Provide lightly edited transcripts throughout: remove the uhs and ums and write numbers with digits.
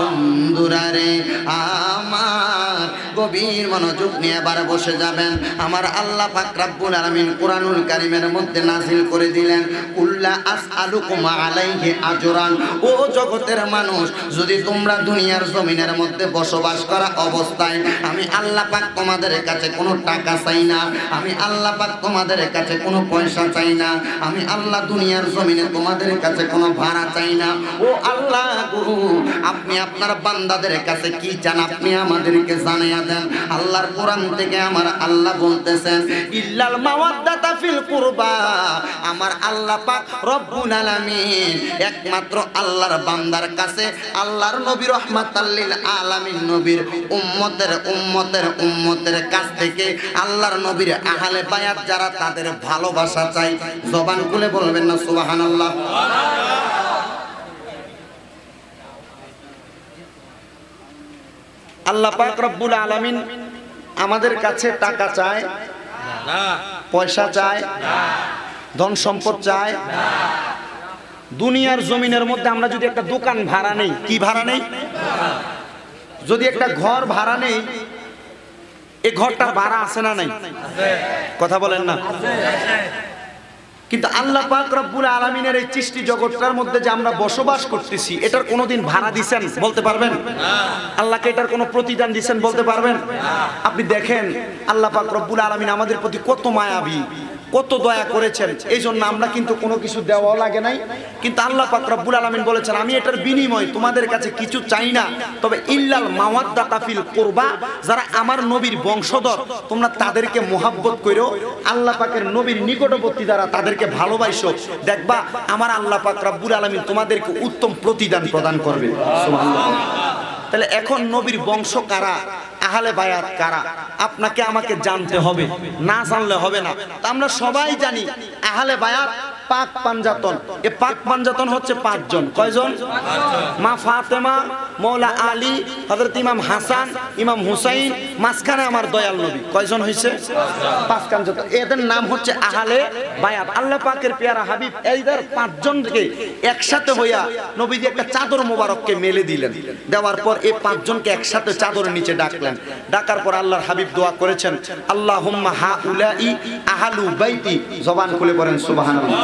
বন্ধুরা রে আমার গভীর মনোযোগ নিয়ে এবার বসে যাবেন। আমার আল্লাহ পাক রব্বুল আলামিন কুরআনুল কারীমের মধ্যে নাযিল করে দিলেন, কুল্লা আসআলুকুম আলাইহি আজরান। ও জগতের মানুষ, যদি তোমরা দুনিয়ার জমিনের মধ্যে বসবাস করা অবস্থায় আমি আল্লাহ পাক তোমাদের কাছে কোনো টাকা চাই না, আমি আল্লাহ পাক তোমাদের কাছে কোনো পয়সা চাই না, আমি আল্লাহ দুনিয়ার জমিনে তোমাদের কাছে কোনো ভাড়া চাই না। ও আল্লাহ গো, আপনি আপনার বান্দাদের কাছে কি চান আপনি আমাদেরকে জানিয়ে দেন। আল্লাহর কোরআন থেকে আমার আল্লাহ বলতেছেন, ইল্লাল মাওয়াদ্দাতা ফিল কুরবা। আমার আল্লাহ পাক রব্বুল আলামিন একমাত্র আল্লাহর বান্দার কাছে, আল্লাহর নবী রাহমাতাল লিল আলামিন নবীর উম্মতের কাছ থেকে আল্লাহর নবীর আহলে বায়াত যারা তাদের ভালোবাসা চাই। জবান খুলে বলবেন না সুবহানাল্লাহ। আল্লাহ পাক রব্বুল আলামিন আমাদের কাছে টাকা চায় না, পয়সা চায় না, ধন সম্পদ চায় না। দুনিয়ার জমিনের মধ্যে আমরা যদি একটা দোকান ভাড়া নেই, কি ভাড়া নেই, যদি একটা ঘর ভাড়া নেই, এই ঘরটার ভাড়া আছে না নাই? কথা বলেন না। কিন্তু আল্লাহ পাক রব্বুল আলামিনের এই সৃষ্টি জগৎটার মধ্যে যে আমরা বসবাস করতেছি, এটার কোনোদিন ভাড়া দিবেন বলতে পারবেন? আল্লাহকে এটার কোনো প্রতিদান দিবেন বলতে পারবেন? আপনি দেখেন আল্লাহ পাক রব্বুল আলামিন আমাদের প্রতি কত মায়াবী, কত দয়া করেছেন। এই জন্য আমরা কিন্তু কোনো কিছু দেওয়াও লাগে নাই, কিন্তু আল্লাহ পাক রব্বুল আলামিন বলেছেন আমি এটার বিনিময় তোমাদের কাছে কিছু চাই না, তবে ইল্লাল মাওয়াদ্দাতা ফিল কুরবা, যারা আমার নবীর বংশধর তোমরা তাদেরকে মোহাব্বত করো, আল্লাহ পাকের নবীর নিকটবর্তী যারা তাদেরকে ভালোবাসো, দেখবা আমার আল্লাহ পাক রব্বুল আলামিন তোমাদেরকে উত্তম প্রতিদান প্রদান করবে। সুবহানাল্লাহ। তাহলে এখন নবীর বংশ কারা, আহলে বায়াত কারা, আপনাকে আমাকে জানতে হবে, না জানলে হবে না। তা আমরা সবাই জানি আহলে বায়াত পাক পাঞ্জাতন। এই পাক পাঞ্জাতন হচ্ছে পাঁচজন। কয়জন? মা ফাতেমা, মৌলা আলী, হযরত ইমাম হাসান, ইমাম হুসাইন, মাঝখানে আমার দয়াল নবী। কয়জন হয়েছে? পাঁচ পাঞ্জাতন। এদের নাম হচ্ছে আহলে বায়াত। আল্লাহ পাকের পেয়ারা হাবিব এইদের পাঁচজনকে একসাথে হইয়া নবীজি একটা চাদর মোবারককে মেলে দিলেন। দেওয়ার পর এই পাঁচজনকে একসাথে চাদরের নিচে ডাকলেন। ডাকার পর আল্লাহর হাবিব দোয়া করেছেন, আল্লাহুম্মা হাউলাই আহলু বাইতি। জবান খুলে পড়েন সুবহানাল্লাহ।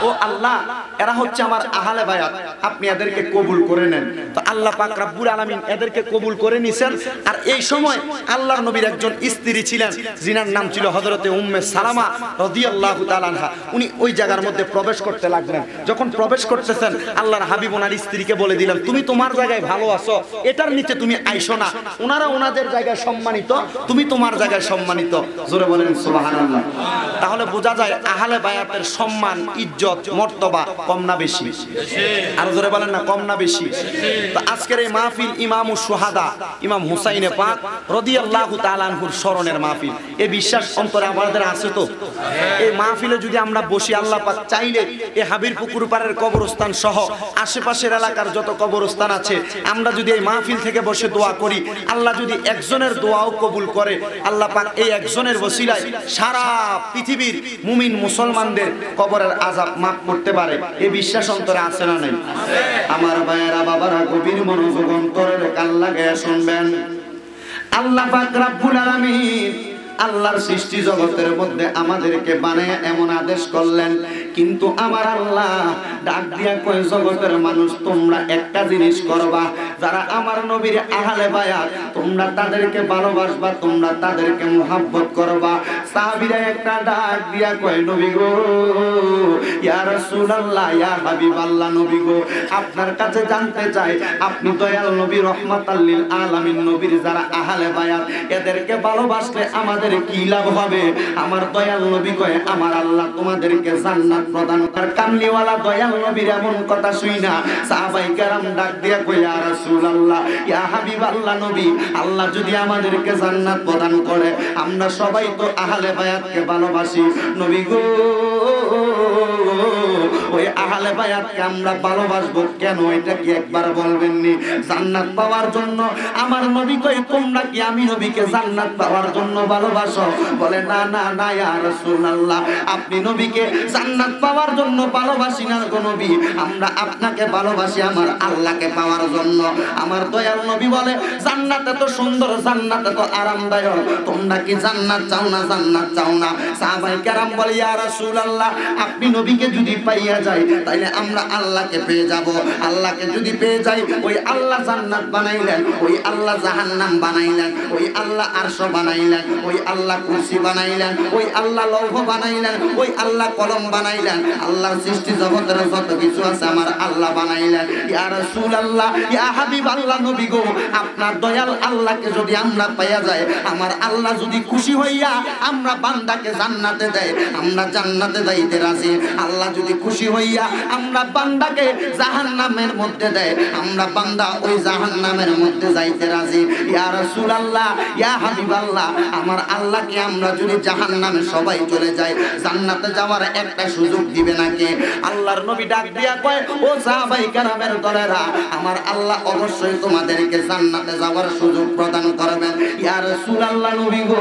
ও আল্লাহ, এরা হচ্ছে আমার আহলে বায়াত, আপনি এদেরকে কবুল করে নেন। তো আল্লাহ পাক রব্বুল আলামিন এদেরকে কবুল করে নিছেন। আর এই সময় আল্লাহর নবীর একজন স্ত্রী ছিলেন, যিনার নাম ছিল হযরতে উম্মে সালামা রাদিয়াল্লাহু তাআলা আনহা। উনি ওই জায়গার মধ্যে প্রবেশ করতে লাগলেন। যখন প্রবেশ করতেছেন, আল্লাহর হাবিব ওনার স্ত্রীকে বলে দিলেন, তুমি তোমার জায়গায় ভালো আছো, এটার নিচে তুমি আইসো না। ওনারা ওনাদের জায়গায় সম্মানিত, তুমি তোমার জায়গায় সম্মানিত। জোরে বলেন সুবহানাল্লাহ। তাহলে বোঝা যায় আহলে বায়াতের সম্মান, ইজ্জত, মর্তবা কম না বেশি? আর জোরে বলেন না, কম না বেশি? তো আজকের এই মাহফিল ইমামুশ শুহাদা ইমাম হুসাইনে পাক রাদিয়াল্লাহু তাআলা আনহুর স্মরণের মাহফিল। এই বিশ্বাস অন্তরে আমাদের আছে তো? এই মাহফিলে যদি আমরা বসি, আল্লাহ পাক চাইলে এই হাবির পুকুর পাড়ের কবরস্থান সহ আশেপাশের এলাকার যত কবরস্থান আছে, আমরা যদি এই মাহফিল থেকে বসে দোয়া করি, আল্লাহ যদি একজনের দোয়াও কবুল করে, আল্লাহ পাক এই একজনের ওসিলায় সারা পৃথিবীর মুমিন মুসলমানদের কবরের আযাব মাফ করতে পারে। এই বিশ্বাস অন্তরে আছে না নাই? আমার ভাইয়েরা, বাবারা, গভীর মনোযোগ অন্তরের কান লাগায়া শুনবেন। আল্লাহ পাক রব্বুল আলামিন আল্লাহর সৃষ্টি জগতের মধ্যে আমাদেরকে বানায় এমন আদেশ করলেন, কিন্তু আমার আল্লাহ ডাক দিয়া কয়, জগতের মানুষ তোমরা একটা জিনিস করবা, যারা আমার নবীর আহলে বায়াত তোমরা তাদেরকে ভালোবাসবা, তোমরা তাদেরকে মুহাব্বত করবা। সাহাবীরা একটা ডাক দিয়া কয়, নবী গো, ইয়া রাসূলুল্লাহ, ইয়া হাবিবাল্লাহ, নবী গো, আপনার কাছে জানতে চাই, আপনি দয়াল নবী রহমাতাল লিল আলামিন নবীর যারা আহলে বায়াত এদেরকে ভালোবাসলে আমাদের কি লাভ হবে? আমার দয়াল নবী কয়, আমার আল্লাহ তোমাদেরকে জান্নাত প্রদান করার। কামলিওয়ালা দয়াল নবীর এমন কথা শুই না সাহাবায়ে কেরাম ডাক দিয়া কয়, ইয়া রাসূলুল্লাহ, ইয়া হাবিবাল্লাহ, নবী, আল্লাহ যদি আমাদেরকে জান্নাত প্রদান করে, আমরা সবাই তো আহলে বায়াতকে ভালোবাসি, নবী গো ওই আহলে বায়াতকে আমরা ভালোবাসবো কেন, এটা কি একবার বলবেন নি? জান্নাত পাওয়ার জন্য। আমার নবী কই তোমরা কি আমি নবীকে জান্নাত পাওয়ার জন্য ভালোবাসো? বলে না না না ইয়া রাসূলুল্লাহ, আপনি নবীকে জান্নাত পাওয়ার জন্য ভালোবাসি না গো নবী, আমরা আপনাকে ভালোবাসি আমার আল্লাহকে পাওয়ার জন্য। আমার দয়াল নবী বলে জান্নাত এত সুন্দর, জান্নাত এত আরামদায়ক, তোমরা কি জান্নাত চাও না? জান্নাত চাও না? সাহাবায়ে কেরাম বলে ইয়া রাসূলুল্লাহ, আপনি নবীকে যদি পাইয়া যাই তাইলে আমরা আল্লাহকে পেয়ে যাব। আল্লাহকে যদি পেয়ে যাই, ওই আল্লাহ জান্নাত বানাইলেন, ওই আল্লাহ জাহান্নাম বানাইলেন, ওই আল্লাহ আরশ বানাইলেন, ওই আল্লাহ কুরসি বানাইলেন, ওই আল্লাহ লৌহ বানাইলেন, ওই আল্লাহ কলম বানাইলেন, আল্লাহর সৃষ্টি জগতের যত কিছু আছে আমার আল্লাহ বানাইলেন। ইয়া রাসূলুল্লাহ, ইয়া হাবিবাল্লাহ, নবী গো আপনার দয়াল আল্লাহকে যদি আমরা পাইয়া যায়, আমার আল্লাহ যদি খুশি হইয়া আমরা বান্দাকে জান্নাতে দেয়, আমরা জান্নাতে যাইতে রাজি। আল্লাহ যদি খুশি হইয়া আমরা বান্দাকে জাহান্নামের মধ্যে দেয়, আমরা বান্দা ওই জাহান্নামের মধ্যে যাইতে রাজি। ইয়া রাসূলুল্লাহ, ইয়া হাবিবাল্লাহ, আমার আল্লাহকে আমরা যদি জাহান্নামে সবাই চলে যাই, জান্নাতে যাওয়ার একটা সুযোগ দিবে নাকি? আল্লাহর নবী ডাক দিয়া কয় ও সাহাবায়ে কেরামের দলেরা, আমার আল্লাহ অবশ্যই তোমাদেরকে জান্নাতে যাওয়ার সুযোগ প্রদান করবেন। ইয়া রাসূলুল্লাহ, নবী গো,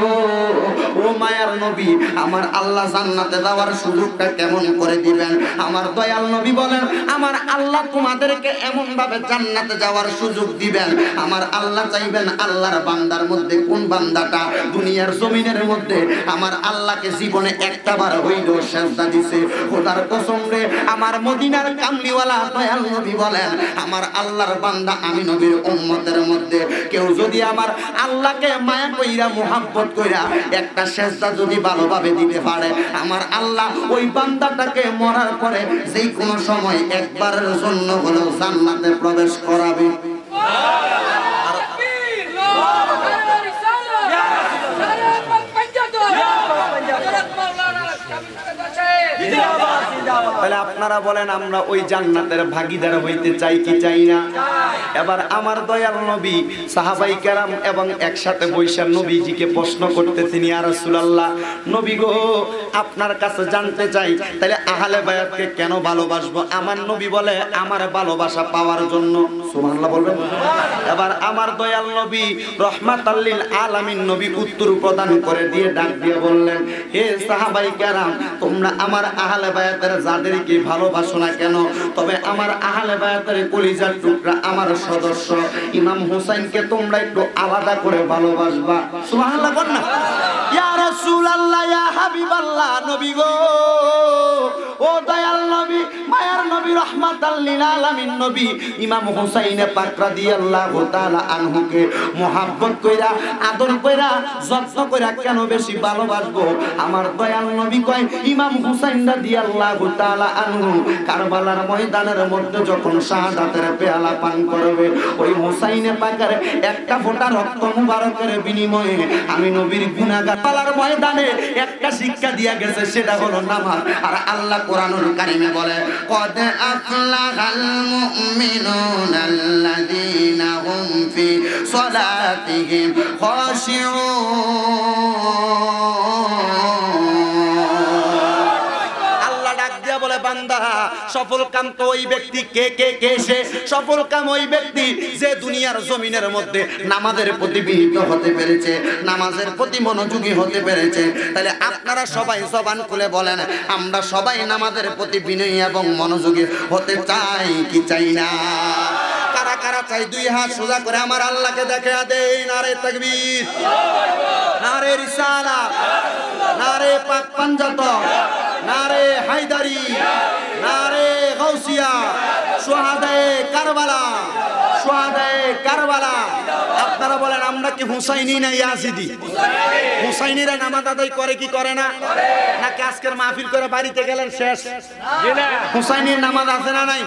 ও মায়ার নবী, আমার আল্লাহ জান্নাতে যাওয়ার সুযোগটা কেমন করে দিবেন? আমার দয়াল নবী বলেন আমার আল্লাহ তোমাদেরকে এমন ভাবে জান্নাতে যাওয়ার সুযোগ দিবেন, আমার আল্লাহ চাইবেন আল্লাহর বান্দার মধ্যে কোন বান্দাটা দুনিয়ার জমিনের মধ্যে আমার আল্লাহকে জীবনে একটাবার হইল সেজদা দিছে। খোদার কসম রে, আমার মদিনার কামলিওয়ালা দয়াল নবী বলেন আমার আল্লাহর বান্দা আমি নবীর উম্মতের মধ্যে কেউ যদি আমার আল্লাহকে মায়া কইরা মুহাব্বত কইরা একটা সেজদা যদি ভালোভাবে দিতে পারে, আমার আল্লাহ ওই বান্দাটাকে মরার পরে যেই কোনো সময় একবারের জন্য হলেও জান্নাতে প্রবেশ করাবে। তাহলে আপনারা বলেন আমরা ওই জান্নাতের ভাগীদার হইতে চাই কি চাই না? এবার আমার দয়াল নবী সাহাবায়ে কেরাম এবং একসাথে বৈশা নবীজিকে প্রশ্ন করতেছেন ইয়া রাসূলুল্লাহ, নবী গো আপনার কাছে জানতে চাই তাহলে আহলে বায়াতকে কেন ভালোবাসবো? আমার নবী বলে আমার ভালোবাসা পাওয়ার জন্য। সুবহানাল্লাহ বলবেন। এবার আমার দয়াল নবী রাহমাতাল লিল আলামিন নবী উত্তর প্রদান করে দিয়ে ডাক দিয়ে বললেন হে সাহাবায়ে কেরাম, তোমরা আমার আহলে বায়াতের যাদেরকে ভালোবাসো না কেন, তবে আমার আহলে বায়াতের কলিজার টুকরা আমার সদস্য ইমাম হুসাইনকে তোমরা একটু আলাদা করে ভালোবাসবা। সুবহানাল্লাহ বল না। ইয়া রাসূলুল্লাহ, ইয়া হাবিবাল্লাহ, নবী গো, ও দয়াল নবী, মায়ার নবী, রাহমাতাল লিল আলামিন নবী ইমাম হুসাইন পাক রাদিয়াল্লাহু তাআলা আনহুকে মুহাব্বত কইরা আদর কইরা যত্ন কইরা কেন বেশি ভালোবাসবো? আমার দয়াল নবী কয় ইমাম হুসাইন রাদিয়াল্লাহু তাআলা আনহু কারবালার ময়দানের মধ্যে যখন শাহাদাতের পেয়ালা পান করবে, ওই হুসাইনে পাকের একটা ফোঁটা রক্ত মুবারকের বিনিময়ে আমি নবীর গুনাহগার কারবালার ময়দানে একটা শিক্ষা দিয়া গেছে, সেটা হলো নামাজ। আর আল্লাহ কোরআনুল কারীমে বলে কদ আফলাহাল মুমিনুনা আল্লাযীনা হুম ফি সালাতিহিম খাশিউন। বলে বান্দা সফল কাম তো ওই ব্যক্তি কে কে কে সে সফল কাম ওই ব্যক্তি যে দুনিয়ার জমিনের মধ্যে নামাজের প্রতি বিনীত হতে পেরেছে, নামাজের প্রতি মনোযোগী হতে পেরেছে। তাহলে আপনারা সবাই জবান খুলে বলেন আমরা সবাই নামাজের প্রতি বিনয়ী এবং মনোযোগী হতে চাই কি চাই না? কারা কারা চাই দুই হাত সোজা করে আমার আল্লাহকে দেখে দেই। নারে তাকবীর, নারে রিসালাত, নারে পাক পাঞ্জাতন, নারে হায়দারি, নারে গাউসিয়া, শুহাদায়ে কারবালা, শুহাদায়ে কারবালা। আপনারা বলেন আমরা কি হুসাইনি না ইয়াজিদি? হুসাইনিরা নামাজ আদায় করে কি করে না? নাকি আজকের মাহফিল করে বাড়িতে গেলেন শেষ? হুসাইনির নামাজ আছে না নাই?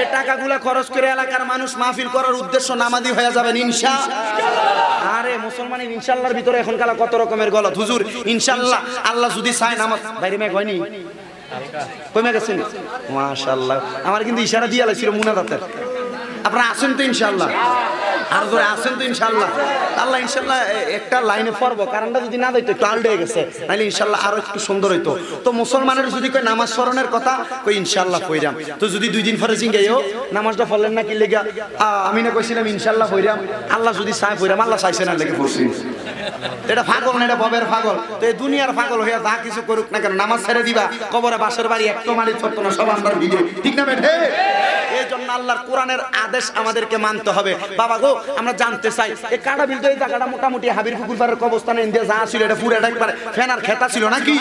এই টাকাগুলো খরচ করে এলাকার মানুষ মাহফিল করার উদ্দেশ্য নামাজি হয়ে যাবেন ইনশাআল্লাহ। আরে মুসলমানের ইনশাআল্লাহর ভিতরে এখন কালা কত রকমের গলত। হুজুর ইনশাআল্লাহ, আল্লাহ যদি চায় নামাজ বাইরে মেঘ হয়নি কমে গেছেন মাশাআল্লাহ। আমার কিন্তু ইশারা দিয়ে আলাইছিল মুনাজাতের, আপনারা আসেন তো ইনশাআল্লাহ? আর জোরে আছেন তো ইনশাআল্লাহ। আল্লাহ ইনশাআল্লাহ একটা লাইনে পড়বো, কারণটা যদি না দিত একটু আলডে গেছে, নাহলে ইনশাআল্লাহ আরো একটু সুন্দর হইতো। তো মুসলমানের যদি কই নামাজ স্মরণের কথা কই ইনশাআল্লাহ কইরাম, তো যদি 2 দিন পরে জিঙ্গাইও নামাজটা পড়লেন না কি লেগা, আমি না কইছিলাম ইনশাআল্লাহ কইরাম, আল্লাহ যদি চায় কইরাম, আল্লাহ চাইছে না লেগে পড়ছি। এটা পাগল না, এটা ববের পাগল। তো এই দুনিয়ার পাগল হইয়া যা কিছু করুক না কেন, নামাজ ছেড়ে দিবা, কবরে বাসের বাড়ি একটু মারি ছোট্ট না, সব আমরা ভিডিও, ঠিক না বেঠে? এই জন্য আল্লাহর কোরআনের আদেশ আমাদেরকে মানতে হবে। বাবা গো, আমরা জানতে চাই এই কাটা বিল তো এই জায়গাটা মোটামুটি হাবির পুকুর পাড়ের কবরস্থানে ইন্ডিয়া যা ছিল এটা পুরো এটাই পারে ফেনার খেতা ছিল নাকি?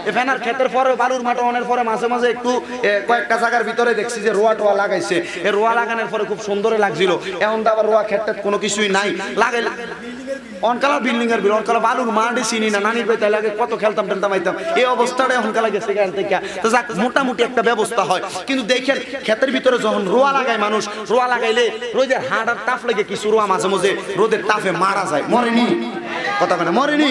এই ফেনার ক্ষেতের পরে বালুর মাঠ অনের পরে মাঝে মাঝে একটু কয়েকটা জায়গার ভিতরে দেখছি যে রোয়া টোয়া লাগাইছে। এই রোয়া লাগানোর পরে খুব সুন্দর লাগছিল। এখন তো আবার রোয়া ক্ষেতটা কোনো কিছুই নাই, লাগাইলে অনকালা বিল্ডিং এর বিল, অনকালা বালুর মাঠে চিনি না, নানির বাড়িতে লাগে কত খেলতাম টেলতাম আইতাম, এই অবস্থাটা অনকালা গেছে এখান থেকে। তো যাক, মোটামুটি একটা ব্যবস্থা হয়। কিন্তু দেখেন ক্ষেতের ভিতরে যখন রোয়া লাগায় মানুষ, রোয়া লাগাইলে রোদের হাড় আর তাপ লেগে কিছু রোয়া মাঝে মাঝে রোদের তাপে মারা যায়, মরেনি? কথা মানে মরেনি?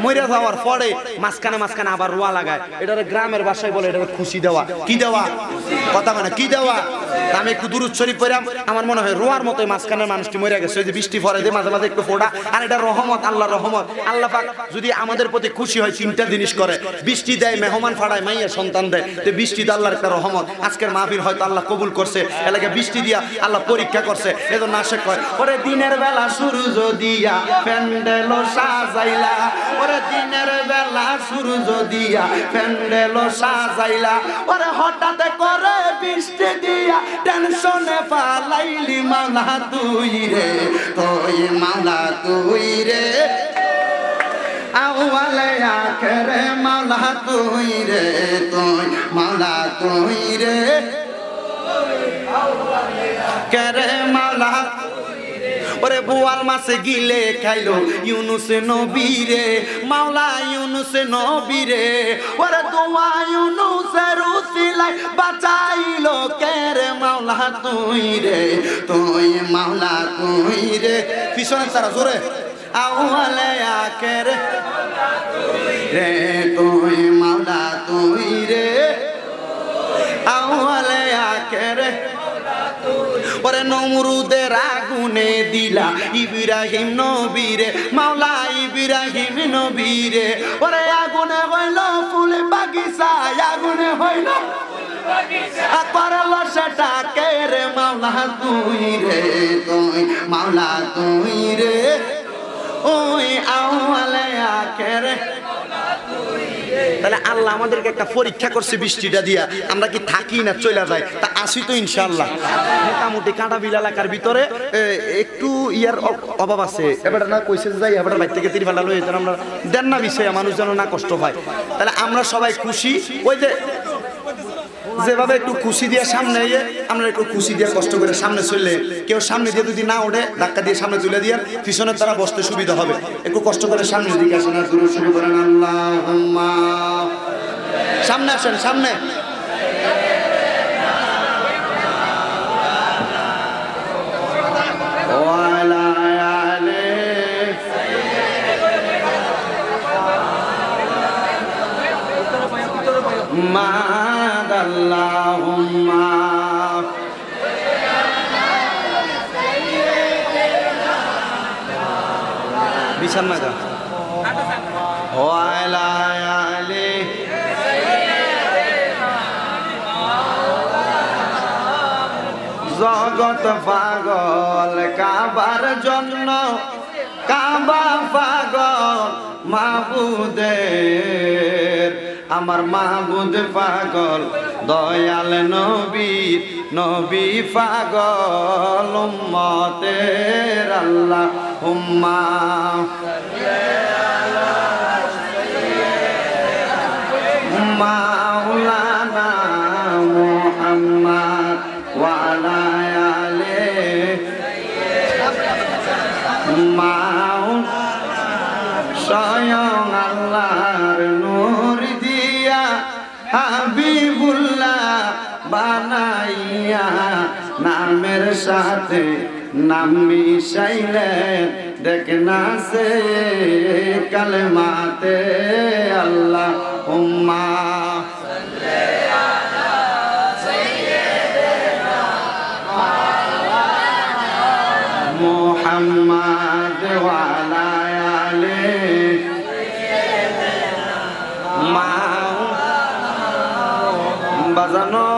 মরে যাওয়ার পরে মাঝখানে মাঝখানে আবার রোয়া লাগায়, এটারে গ্রামের ভাষায় বলে এটারে খুশি দেওয়া। কি দেওয়া? কথা মানে কি দেওয়া? আমি একটু দুরূদ শরীফ পড়লাম, আমার মনে হয় রোয়ার মতো মাঝখানের মানুষটি মরে গেছে, ওই যে বৃষ্টি পড়ে যে মাঝে মাঝে একটু ফোঁটা, আর এটা রহমত, আল্লাহর রহমত। আল্লাহ পাক যদি আমাদের প্রতি খুশি হয় 3টা জিনিস করে, বৃষ্টি দেয়, মেহমান ফাড়ায়, মাইয়া সন্তান দেয়। তো বৃষ্টি তো আল্লাহর একটা রহমত। আজকের মাহফিল হয়তো আল্লাহ কবুল করছে, এলাকায় বৃষ্টি দিয়া আল্লাহ পরীক্ষা করছে। এজন্য আশেক কয়, ওরে দিনের বেলা সূর্য দিয়া প্যান্ডেল সাজাইলা, ওরে দিনের বেলা সূর্য দিয়া প্যান্ডেল সাজাইলা, ওরে হঠাৎ করে বৃষ্টি দিয়া টেনশনে পালাইলি মাওলা তুই রে, তুই মাওলা তুই রে, আউয়ালে আখেরে মাওলা তুই রে, তুই মাওলা তুই রে, কেরে মাওলা। ওরে বোয়াল মাছে গিলে খাইলো ইউনুস নবী রে, মাওলা ইউনুস নবী রে, ওরে দোয়া ইউনুসের উসিলায় বাঁচাইলো কেরে মাওলা তুই রে, তুই মাওলা তুই রে। পিছনে তারা জোরে, আউয়ালে আখেরে রে, তুই মাওলা তুই রে, আউয়ালে আখেরে। ওরে নমরুদের আগুনে দিলা ইব্রাহিম নবীরে, মাওলা ইব্রাহিম নবীরে, ওরে আগুনে হইল ফুল বাগিচা, আগুনে হইল পারলো সেটা কে রে মাওলা তুই রে, তুই মাওলা তুই রে, ওই আউয়ালে আখেরে। তাহলে আল্লাহ আমাদেরকে একটা পরীক্ষা করছে বৃষ্টিটা দিয়া, আমরা কি থাকি না চলে যাই? তা আসি তো ইনশাআল্লাহ। মোটামুটি কাঁটা বিল এলাকার ভিতরে একটু ইয়ার অভাব আছে। এবার না কইছে যাই, এবার বাইর থেকে তিরফালা লই যেন আমরা দেন না বিষয়ে মানুষ যেন না কষ্ট পায়। তাহলে আমরা সবাই খুশি, ওই যে যেভাবে একটু খুশি দিয়ে সামনে আমরা একটু খুশি দিয়ে কষ্ট করে সামনে চললে, কেউ সামনে দিয়ে যদি না ওঠে ধাক্কা দিয়ে সামনে তুলে দিয়ে পিছনের তারা বসতে সুবিধা হবে। একটু কষ্ট করে সামনের দিকে আসেন, আর দূরে শুরু করেন আল্লাহুম্মা, সামনে আসেন, সামনে। আল্লাহুম্মা বিছানা গা ওয়ালা আলি জগৎ পাগল কাবার জন্য, কাবা পাগল মাহবুদের, আমার মাহবুদ পাগল দয়াল নবীর, নবী পাগল উম্মতের। আল্লাহুম্মা মাওলানা মুহাম্মদ ওয়া আলা আলিহি স্বয়ং আল্লাহর নূর দিয়া হাবিবুল্লাহ বানাইয়া, নামের সাথে নাম মিশাইলেন, দেখনা সে কালেমাতে। আল্লাহুম্মা সাল্লি আলা মুহাম্মাদ ওয়া আলা আলিহি মা বাজানো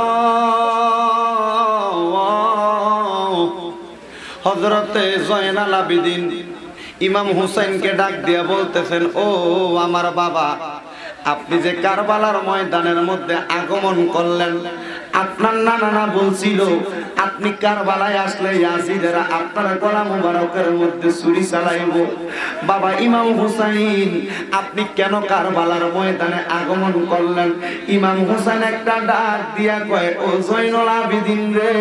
হযরতে জয়নাল আবেদিন ইমাম হুসাইনকে ডাক দিয়া বলতেছেন, ও আমার বাবা, আপনি যে কারবালার ময়দানের মধ্যে আগমন করলেন, আপনার নানা বলছিল আপনি কারবালায় আসলে ইয়াজিদেরা আপনার গলা মুবারকের মধ্যে ছুরি চালাইব। বাবা ইমাম হুসাইন, আপনি কেন কারবালার ময়দানে আগমন করলেন? ইমাম হুসাইন একটা ডাক দিয়া কয়, ও জয়নুল আবেদিন রে,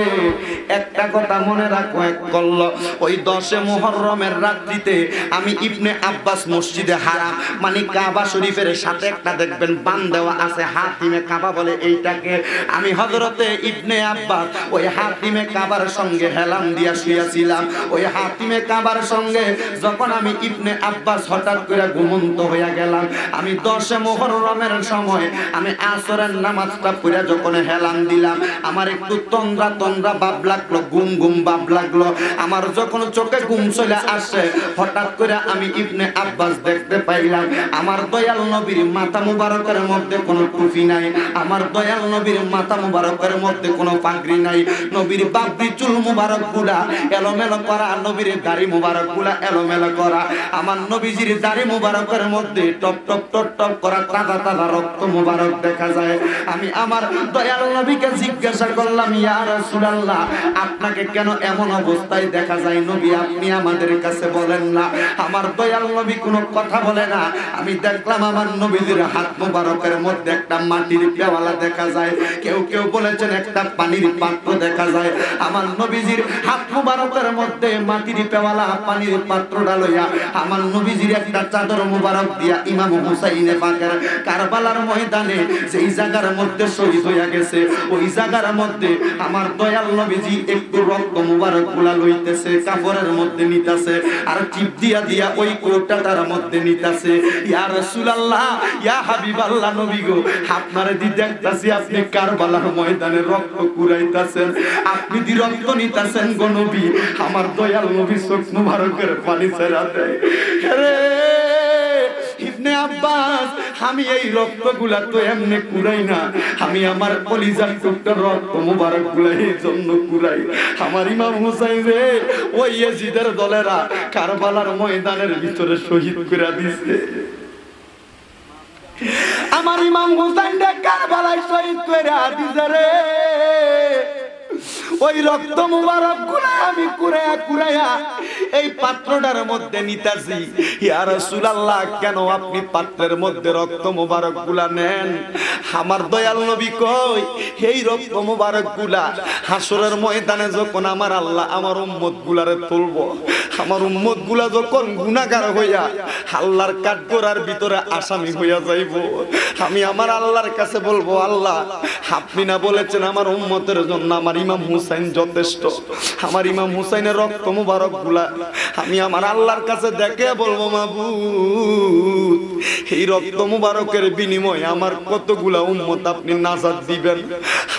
একটা কথা মনে রাখো, এক করল ওই 10 মুহররমের রাত্রিতে আমি ইবনে আব্বাস মসজিদে হারাম মানে কাবা শরীফের সাথে একটা দেখবেন বান দেওয়া আছে, হাতিমে কাবা বলে এইটাকে। আমি হযরতে ইবনে আব্বাস ওই হাতিমে কাবার সঙ্গে হেলাম দিয়া শুয়েছিলাম। ওই হাতিমে কাবার সঙ্গে যখন আমি ইবনে আব্বাস হঠাৎ করে ঘুমন্ত হইয়া গেলাম, আমি 10 মুহররমের সময় আমি আসরের নামাজটা পড়ে যখন হেলাম দিলাম, আমার একটু তন্দ্রা ভাব লাগলো, ঘুম ভাব লাগলো। আমার যখন চোখে ঘুম চলে আসে, হঠাৎ করে আমি ইবনে আব্বাস দেখতে পাইলাম আমার দয়াল নবীর মাথা মুবারকের মধ্যে কোনো টুপি নাই, আমার দয়াল নবীর মাথা মুবারকের মধ্যে কোনো পাগড়ি নাই, নবীর বাবরি চুল মুবারক গুলা এলোমেলো করা, নবীর দাড়ি মুবারক গুলা এলোমেলো করা, আমার নবীজির দাড়ি মুবারকের মধ্যে টপ টপ টপ টপ করা তাজা রক্ত মুবারক দেখা যায়। আমি আমার দয়াল নবীকে জিজ্ঞাসা করলাম, ইয়া রাসূলুল্লাহ, আপনাকে কেন এমন অবস্থায় দেখা যায় নবী, আপনি আমাদের কাছে বলেন না? আমার দয়াল নবী কোনো কথা বলে না। আমি দেখলাম আমার নবীজির হাত মুবারকের মধ্যে একটা মাটির পেওয়ালা দেখা যায়, কেউ বলেছেন একটা পানির পাত্র দেখা যায়। আমার নবীজির হাত মুবারকের মধ্যে মাটির পেওয়ালা পানির পাত্রটা লইয়া আমার নবীজির একটা চাদর মুবারক দিয়া ইমাম হুসাইনে পাকের কারবালার ময়দানে যেই জায়গার মধ্যে শহীদ হইয়া গেছে, ওই জায়গার মধ্যে আমার দয়াল নবীজি একটু রক্ত মুবারক গুলা লইতেছে, কাপড়ের মধ্যে নিতাছে, আর টিপ দিয়া ওই কোটাটার মধ্যে নিতাছে। ইয়া রাসূলুল্লাহ, ইয়া হাবিবাল্লাহ, নবী গো, আপনারে দি দেখতাছি আপনি কারবালার ময়দানে রক্ত কুড়াইতাছেন, আপনি দি রক্ত নিতাছেন গো নবী। আমার দয়াল নবী চোখ মুবারকের পানি ছেড়া দেয়, আরে ইবনে আব্বাস, আমি এই রক্তগুলা তো এমনি কুড়াই না, আমি আমার কলিজার টুকটার রক্ত মুবারক গুলা এই জন্য কুড়াই। আমার ইমাম হুসাইন রে ওই ইয়াজিদের দলেরা কারবালার ময়দানের ভিতরে শহীদ করে দিছে। আমার ইমাম হুসাইন রে কারবালায় শহীদ করে দিছে রে। ওই রক্ত মুবারক গুলা আমি কুড়াইয়া এই পাত্রটার মধ্যে নিতাছি। ইয়া রাসূলুল্লাহ, কেন আপনি পাত্রের মধ্যে রক্ত মুবারক গুলা নেন? আমার দয়াল নবী কই, এই রক্ত মুবারক গুলা হাসরের ময়দানে যখন আমার আল্লাহ আমার উম্মত গুলারে তুলবো, আমার উম্মত গুলা যখন গুনাহগার হইয়া আল্লাহর কাঠগড়ার ভিতরে আসামি হইয়া যাইব, আমি আমার আল্লাহর কাছে বলবো, আল্লাহ আপনি না বলেছেন আমার উম্মতের জন্য আমার ইমাম হুসাইন যথেষ্ট? আমার ইমাম হুসাইনের রক্ত মুবারক গুলা আমি আমার আল্লাহর কাছে দেখে বলবো, মাবুদ এই রক্ত মুবারকের বিনিময়ে আমার কতগুলা উম্মত আপনি নাজাত দিবেন।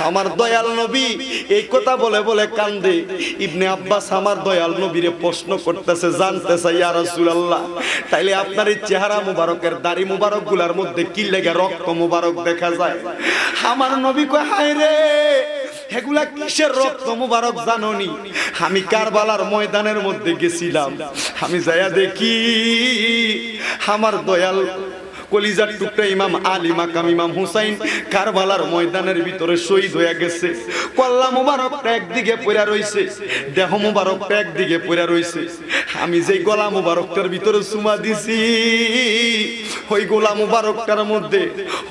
আমার দয়াল নবী এই কথা বলে বলে কান্দে। ইবনে আব্বাস আমার দয়াল নবীরে প্রশ্ন করতেছে, জানতে চাই, ইয়া রাসূলুল্লাহ, তাইলে আপনার এই চেহারা মুবারকের দাড়ি মুবারক গুলার মধ্যে কি লেগে রক্ত মুবারক দেখা যায়? আমার নবী কয়, হায় রে, এগুলা কিসের রক্ত মুবারক জানোনি? আমি কারবালার ময়দানের মধ্যে গেছিলাম, আমি যাইয়া দেখি আমার দয়াল কলিজার টুকরা ইমাম আলী মাকাম ইমাম হুসাইন কারবালার ময়দানের ভিতরে শহীদ হয়ে গেছে। কল্লা মুবারকটা একদিকে পড়া রইছে, দেহ মুবারকটা একদিকে পড়া রইছে। আমি যেই গলা মুবারকটার ভিতরে চুমা দিছি, ওই গলা মুবারকটার মধ্যে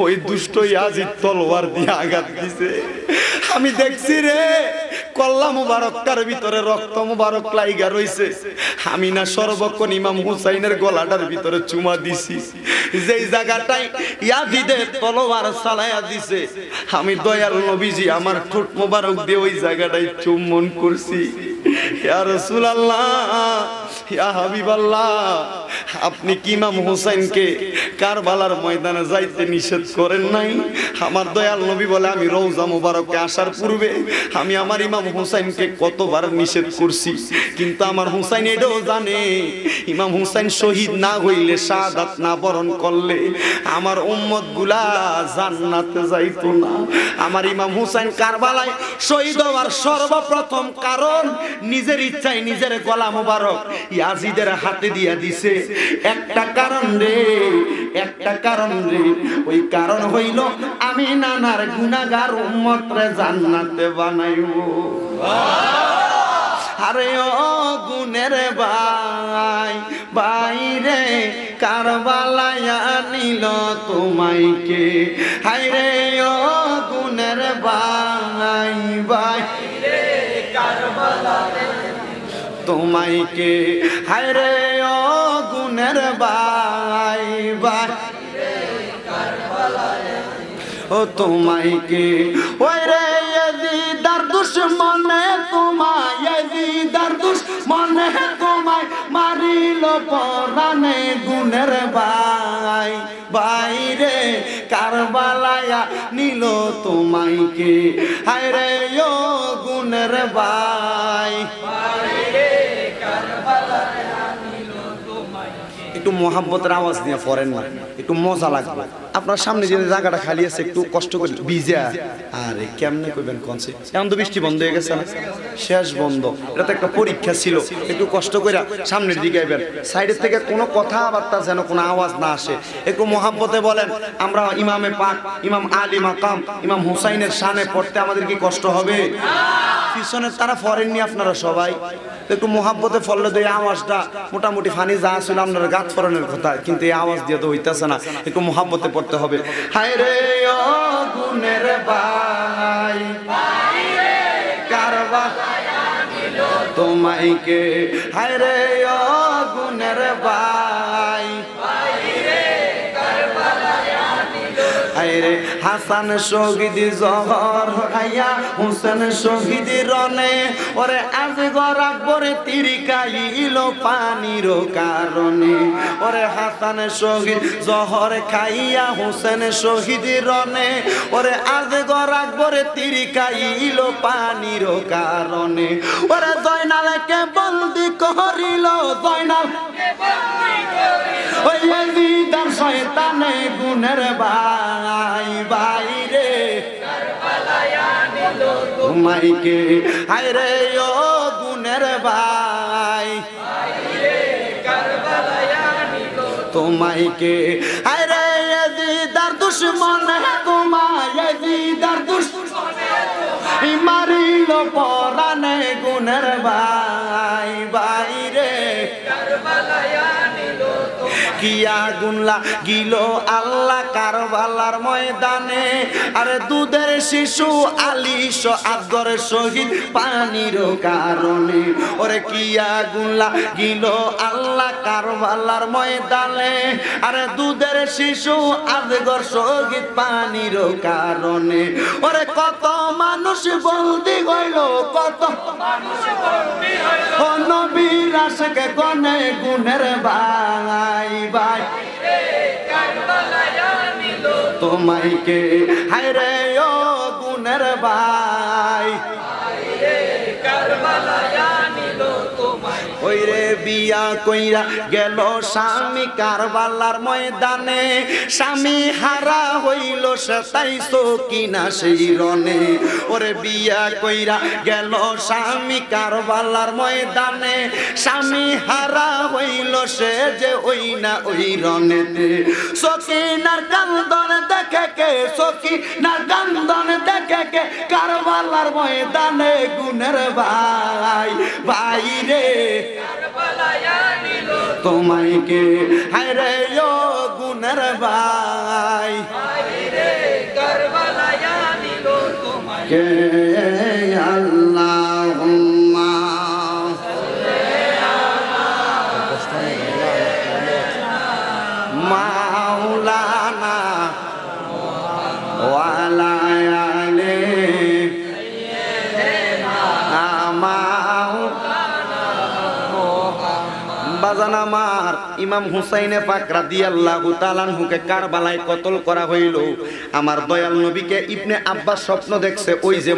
ওই দুষ্ট ইয়াজিদ তলোয়ার দিয়ে আঘাত দিছে। আমি দেখছি রে, কল্লা মুবারকটার ভিতরে রক্ত মুবারক লাইগা রইছে। আমি না সর্বক্ষণ ইমাম হুসাইনের গলাটার ভিতরে চুমা দিছি, যেই জায়গাটায় ইয়াজিদের তলোয়ার চালায়া দিছে, আমি দয়াল নবীজি আমার ঠোঁট মুবারক দিয়ে ওই জায়গাটায় চুম্বন করছি। ইয়া রাসূলুল্লাহ, ইয়া হাবিবাল্লাহ, আপনি কি ইমাম হুসাইনকে কারবালার ময়দানে যাইতে নিষেধ করেন নাই? আমার দয়াল নবী বলে, আমি রওজা মুবারকে আসার পূর্বে আমি আমার ইমাম হুসাইনকে কতবার নিষেধ করছি, কিন্তু আমার হুসাইন এটাও জানে ইমাম হুসাইন শহীদ না হইলে, শাহাদাত না বরণ করলে আমার উম্মত গুলা জান্নাতে যাইতো না। আমার ইমাম হুসাইন কারবালায় শহীদ হওয়ার সর্বপ্রথম কারণ নিজের ইচ্ছায় নিজের গলা মুবারক ইয়াজিদের হাতে দিয়া দিছে। একটা কারণ রে, একটা কারণ রে, ওই কারণ হইল আমি নানার গুনাহগার উম্মত রে জান্নাতে বানাইবো। আরে ও গুনের ভাই, বাইরে কারবালায় নিল তোমাইকে, হায়রে ও গুনের ভাই, বাইরে কারবালায় তোমাইকে, হায়রে ও গুনের ভাই, বাইরে কারবালায় ও তোমাইকে, ওই রে ইয়াজিদার দুশমনে তোমায়, ইয়াজিদার দুশমনে তোমায় মারিল পরানে গুনের ভাই, বাইরে কারবালায় নিল তোমাইকে, হায়রে ও গুনের ভাই, বাইরে কারবালায় নিল তোমাইকে। একটু মোহাব্বতের আওয়াজ দিয়ে পড়েন না, একটু মজা লাগবে। আপনার সামনে যে জায়গাটা খালি আছে একটু কষ্ট করে ভিজা, আরে কেমনে কইবেন কোনছে, এখন তো বৃষ্টি বন্ধ হয়ে গেছে না, শেষ বন্ধ, এটা তো একটা পরীক্ষা ছিল, একটু কষ্ট করে সামনের দিকে আইবেন, সাইডের থেকে কোনো কথাবার্তা যেন কোনো আওয়াজ না আসে, একটু মোহাব্বতে বলেন। আমরা ইমামে পাক ইমাম আলী মাকাম ইমাম হুসাইনের শানে পড়তে আমাদের কি কষ্ট হবে? পিছনে তারা ফরেননি আপনারা সবাই, একটু মোহাব্বতে ফললে তো এই আওয়াজটা মোটামুটি ফানি যা ছিল আপনার গাত ফরনের কথা, কিন্তু এই আওয়াজ দিয়ে তো হইতেছে না, একটু মোহাব্বতে পড়তে হবে। হায়রে ও গুনের ভাই, বাইরে কারবালায় নিল তোমাইকে, হায়রে ও গুনের ভাই, বাইরে কারবালায় নিল, হায়রে হাসান শহীদ জহর হাইয়া হুসেন শহীদ রনে, ওরে আজগর আকবরে তিরিকাইল পানির কারণে, ওরে হাসান শহীদ জহর খাইয়া হুসেন শহীদ রনে, ওরে আজগর আকবরে তিরিকাইল পানির কারণে, ওরে জয়নালকে বন্দি করিল, জয়নালকে বন্দি করিল ওই ইয়াজিদার শয়তানে গুনের ভাই, বাইরে কারবালায় নিল তোমাইকে, হায়রে ও গুনের ভাই, বাইরে কারবালায় নিল তোমাইকে, হায়রে ইয়াজিদার দুশমনে তোমায়, ইয়াজিদার দুশমনে তোমায় মারিল পরানে গুনের ভাই, বাইরে কারবালায় নিল কি আগুন লাগিল আল্লাহ কারবালার ময়দানে, আরে দুধের শিশু আলিশ আসগর শহীদ পানির কারণে, ওরে কি আগুন লাগিল আল্লাহ কারবালার ময়দানে, আরে দুধের শিশু আসগর শহীদ পানির কারণে, ওরে কত মানুষ বন্দি হইল, কত মানুষ বন্দি হইল, ও নবীর আশিকে গনে গুনের ভাই, বাইরে কারবালায় নিল তোমাইকে, হায়রে ও গুনের ভাই, বাইরে কারবালায় নিল তোমাইকে, ওই রে বিয়া কইরা গেল স্বামী কারবালার ময়দানে, স্বামী হারা হইল সে তাই সকিনা সেই রনে, ওরে বিয়া কইরা গেল স্বামী কারবালার ময়দানে, স্বামী হারা হইল সে যে ওই না ওই রনেতে, সকিনার কান্দন দেখে কে, সকিনার কান্দন দেখে কে কারবালার ময়দানে গুনের ভাই, বাইরে কারবালায় নিল তোমাইকে, হায়রে ও গুনের ভাই, বাইরে কারবালায় নিল তোমাইকে, আল্লাহুম্মা মাওলানা ওয়ালা আলে বাজান আমার, ইমাম হুসাইনে পাক রাদিয়াল্লাহু তাআলা আনহুকে কারবালায় কতল করা হইল। আমার দয়াল নবীকে ইবনে আব্বাস স্বপ্ন দেখছে, ওই যে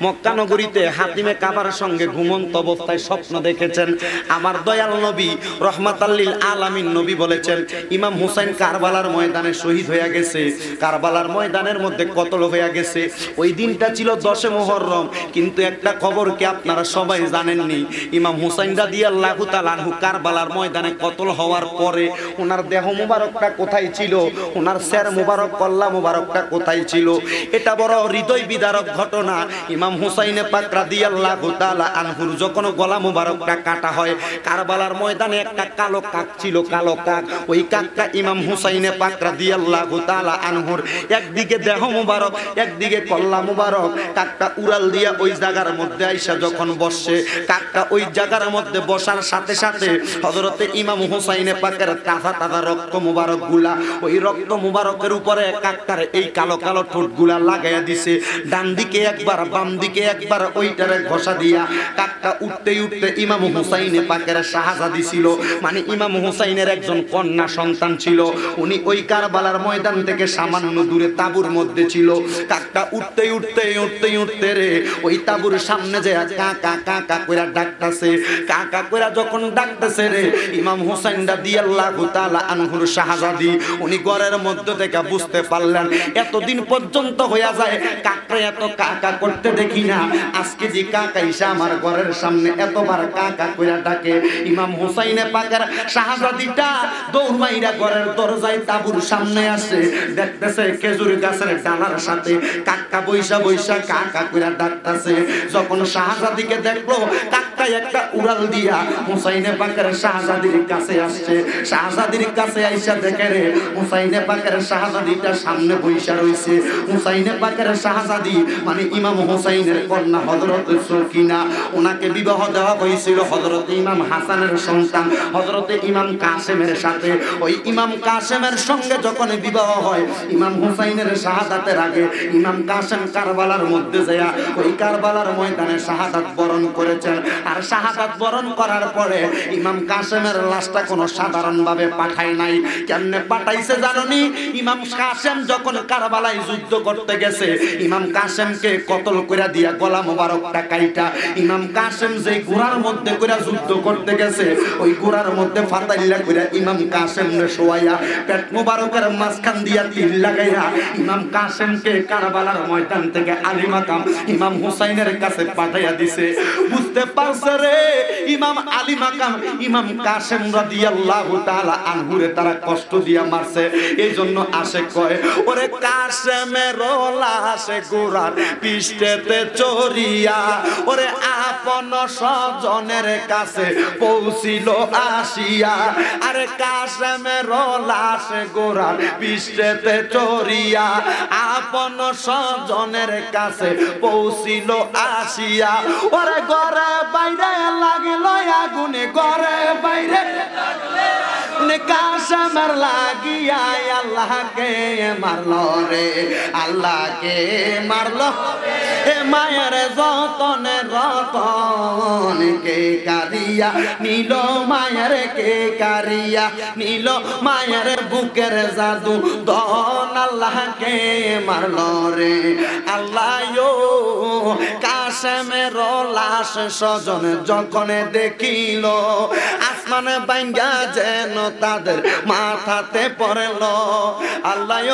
মক্কা নগরীতে হাতিমে কাবার সঙ্গে ঘুমন্ত অবস্থায় স্বপ্ন দেখেছেন। আমার দয়াল নবী রহমাতাল লিল আলামিন নবী বলেছেন, ইমাম হুসাইন কারবালার ময়দানে শহীদ হয়ে গেছে, কারবালার ময়দানের মধ্যে কতল হয়ে গেছে। ওই দিনটা ছিল 10 মুহররম। কিন্তু একটা খবর কি আপনারা সবাই জানেননি, ইমাম হুসাইন রাদিয়াল্লাহু তাআলা আনহু কারবালার ময়দানে কতল হওয়ার পরে ওনার দেহ মুবারকটা কোথায় ছিল, ওনার সের মুবারক, কল্লা মুবারকটা কোথায় ছিল? এটা বড় হৃদয় বিদারক ঘটনা। ইমাম হুসাইনে পাক রাদিয়াল্লাহু তাআলা আনহুর যখন গলা মুবারকটা কাটা হয়, কারবালার ময়দানে একটা কালো কাক ছিল, কালো কাক। ওই কাকটা ইমাম হুসাইনে পাক রাদিয়াল্লাহু তাআলা আনহুর একদিকে দেহ মুবারক, একদিকে কল্লা মুবারক, কাকটা উড়াল দিয়া ওই জায়গার মধ্যে আইসা যখন বসে, কাকটা ওই জায়গার মধ্যে বসার সাথে সাথে হযরতে ইমাম হুসাইনে পাকের তাজা তাজা রক্ত মুবারক গুলা ওই রক্ত মুবারকের উপরে কাকটার এই কালো কালো ঠোঁট গুলা লাগাইয়া দিছে। ডান দিকে একবার, বাম দিকে একবার ওইটারে ঘষা দিয়া কাকটা উঠতে উঠতে ইমাম হুসাইনে পাকের শাহজাদি ছিল, মানে ইমাম হুসাইনের একজন কন্যা সন্তান ছিল। উনি ওই কারবালার ময়দান থেকে সামান্য দূরে তাঁবুর মধ্যে ছিল। কাকটা উঠতে উঠতে উঠতে উঠতে রে ওই তাঁবুর সামনে যায় কাকা কাকা কইরা ডাকতেছে। কাকা কইরা যখন ডাকতেছে রে, ইমাম হুসাইন রাদিয়াল্লাহু তাআলা আনহুর শাহজাদি উনি ঘরের মধ্যে থেকে বুঝতে পারলেন এতদিন পর্যন্ত হইয়া যায় কাকটা এত কাকা করতে দেখি না, আজকে যে কাকা এসে আমার ঘরের সামনে এতবার কাকা কইরা ডাকে। ইমাম হুসাইনে পাকের শাহজাদিটা দৌড় মাইরা ঘরের দরজায় তাঁবুর সামনে আসে, দেখতেছে খেজুর গাছের ডালার সাথে কাকা বৈশা বৈশা কাকা কইরা ডাকতেছে। যখন শাহজাদিকে দেখলো, কাকটা একটা উড়াল দিয়া হুসাইনে পাকের শাহজাদির কাছে আসছে। শাহজাদির কাছে আইসা দেখে রে হুসাইনে পাকের শাহজাদিটা সামনে বৈশা রইছে। হুসাইনে পাকের শাহজাদি মানে ইমাম হুসাইনের কন্যা হযরত সকিনা, ওনাকে বিবাহ দেওয়া হয়েছিল হযরত ইমাম হাসানের সন্তান হযরত ইমাম কাসেমের সাথে। ওই ইমাম কাসেমের সঙ্গে যখন বিবাহ হয়, ইমাম হুসাইনের শাহাদাতের আগে ইমাম কাসেম কারবালার মধ্যে যায় ওই কারবালার ময়দানে শাহাদাত বরণ করেছেন। আর শাহাদাত বরণ করার পরে ইমাম কাসেমের লাশটা কোনো সাধারণ ভাবে পাঠায় নাই। কেমনে পাঠাইছে জানোনি? ইমাম কাসেম যখন কারবালায় যুদ্ধ করতে গেছে, ইমাম কাসেমকে কতল কইরা দিয়া গলা মোবারকটা কাইটা ইমাম কাসেম যে ঘোড়ার মধ্যে কইরা যুদ্ধ করতে গেছে, ওই ঘোড়ার মধ্যে ফাতাইল্লা কইরা ইমাম কাসেমরে শোয়াইয়া পেট মোবারকের মাঝখান দিয়া তীর লাগাইয়া ইমাম কাসেমকে কারবালার ময়দান থেকে আলী মাকাম ইমাম হুসাইনের কাছে পাঠাইয়া দিছে। বুঝতে পারছে রে ইমাম আলী মাকাম ইমাম কাসেম রাদিয়াল্লাহু তাআলা আনহুরে তারা কষ্ট দিয়া মারছে। এই জন্য আসে কয়, ওরে কাসেমের লাশ গোরার পিষ্টেতে চড়িয়া ওরে আপন স্বজনের কাছে পৌঁছিল আসিয়া। আরে কাসেমের লাশ গোরার পিষ্টেতে চড়িয়া আপন স্বজনের কাছে পৌঁছিল আসিয়া। ওরে ঘরে বাইরে লাগিল আগুনে, ঘরে বাইরে কাসেমের লাগিয়া আল্লাহকে মারলো রে, আল্লাহকে মারলো। এ মায়ের যতনে রতন কে কারিয়া নিল, মায়ের কে কারিয়া নিল, মায়ের বুকের জাদু দন আল্লাহকে মারলো রে। আল্লাহ কাসেমের লাশ স্বজন যখন দেখিল, আসমানে ভাঙ্গা যেন তাদের মাথাতে পড়ল। আল্লাহ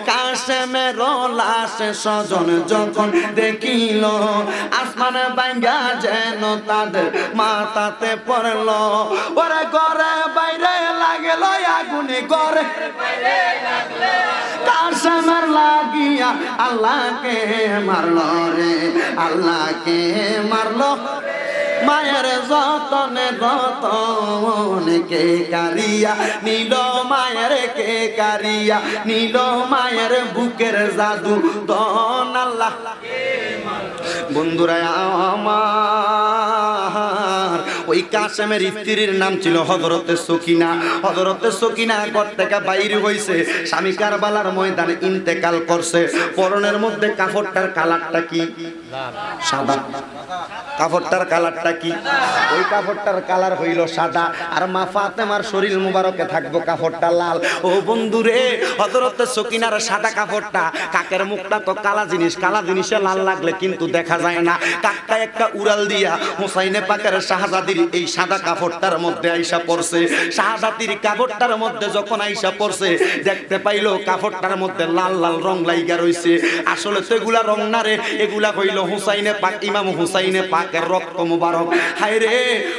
কাসেমের লাশ স্বজন যখন দেখিল, আসমানে ভাঙ্গা যেন তাদের মাথাতে পড়ল। ওরে ঘরে বাইরে লাগল আগুনে, ঘরে কাসেমের লাগিয়া আল্লাহকে মারলো রে, আল্লাহকে মারলো। মায়ের যতনে রতন কে কারিয়া নিল, মায়ের কে কারিয়া নিল, মায়ের বুকের জাদু দন আল্লাহ। বন্ধুরা আমার ওই কাসেমের স্ত্রীর নাম ছিল হযরতে সকিনা। হযরতে সকিনা ঘর থেকে বাইর হইছে, স্বামী কারবালার ময়দানে ইন্তেকাল করছে। পরনের মধ্যে কাপড়টার কালারটা কি? সাদা। কাপড়টার কালারটা কি? ওই কাপড়টার কালার হইল সাদা। আর মা ফাতেমার শরীর মুবারকে থাকবো কাপড়টা লাল। ও বন্ধুরে, হযরতে সকিনার সাদা কাপড়টা, কাকের মুখটা তো কালা জিনিস, কালা জিনিসে লাল লাগলে কিন্তু দেখা যায় না। কাকটা একটা উড়াল দিয়া হুসাইনে পাকের শাহজাদির এই সাদা কাপড়টার মধ্যে আইসা পড়ছে। শাহজাদির কাপড়টার মধ্যে যখন আইসা পড়ছে, দেখতে পাইলো কাপড়টার মধ্যে লাল লাল রং লাইগা রইছে। আসলে তো এগুলা রং না রে, এগুলা হইল হুসাইনে পাক, ইমাম হুসাইনে পাকের রক্ত মুবারক। হায় রে,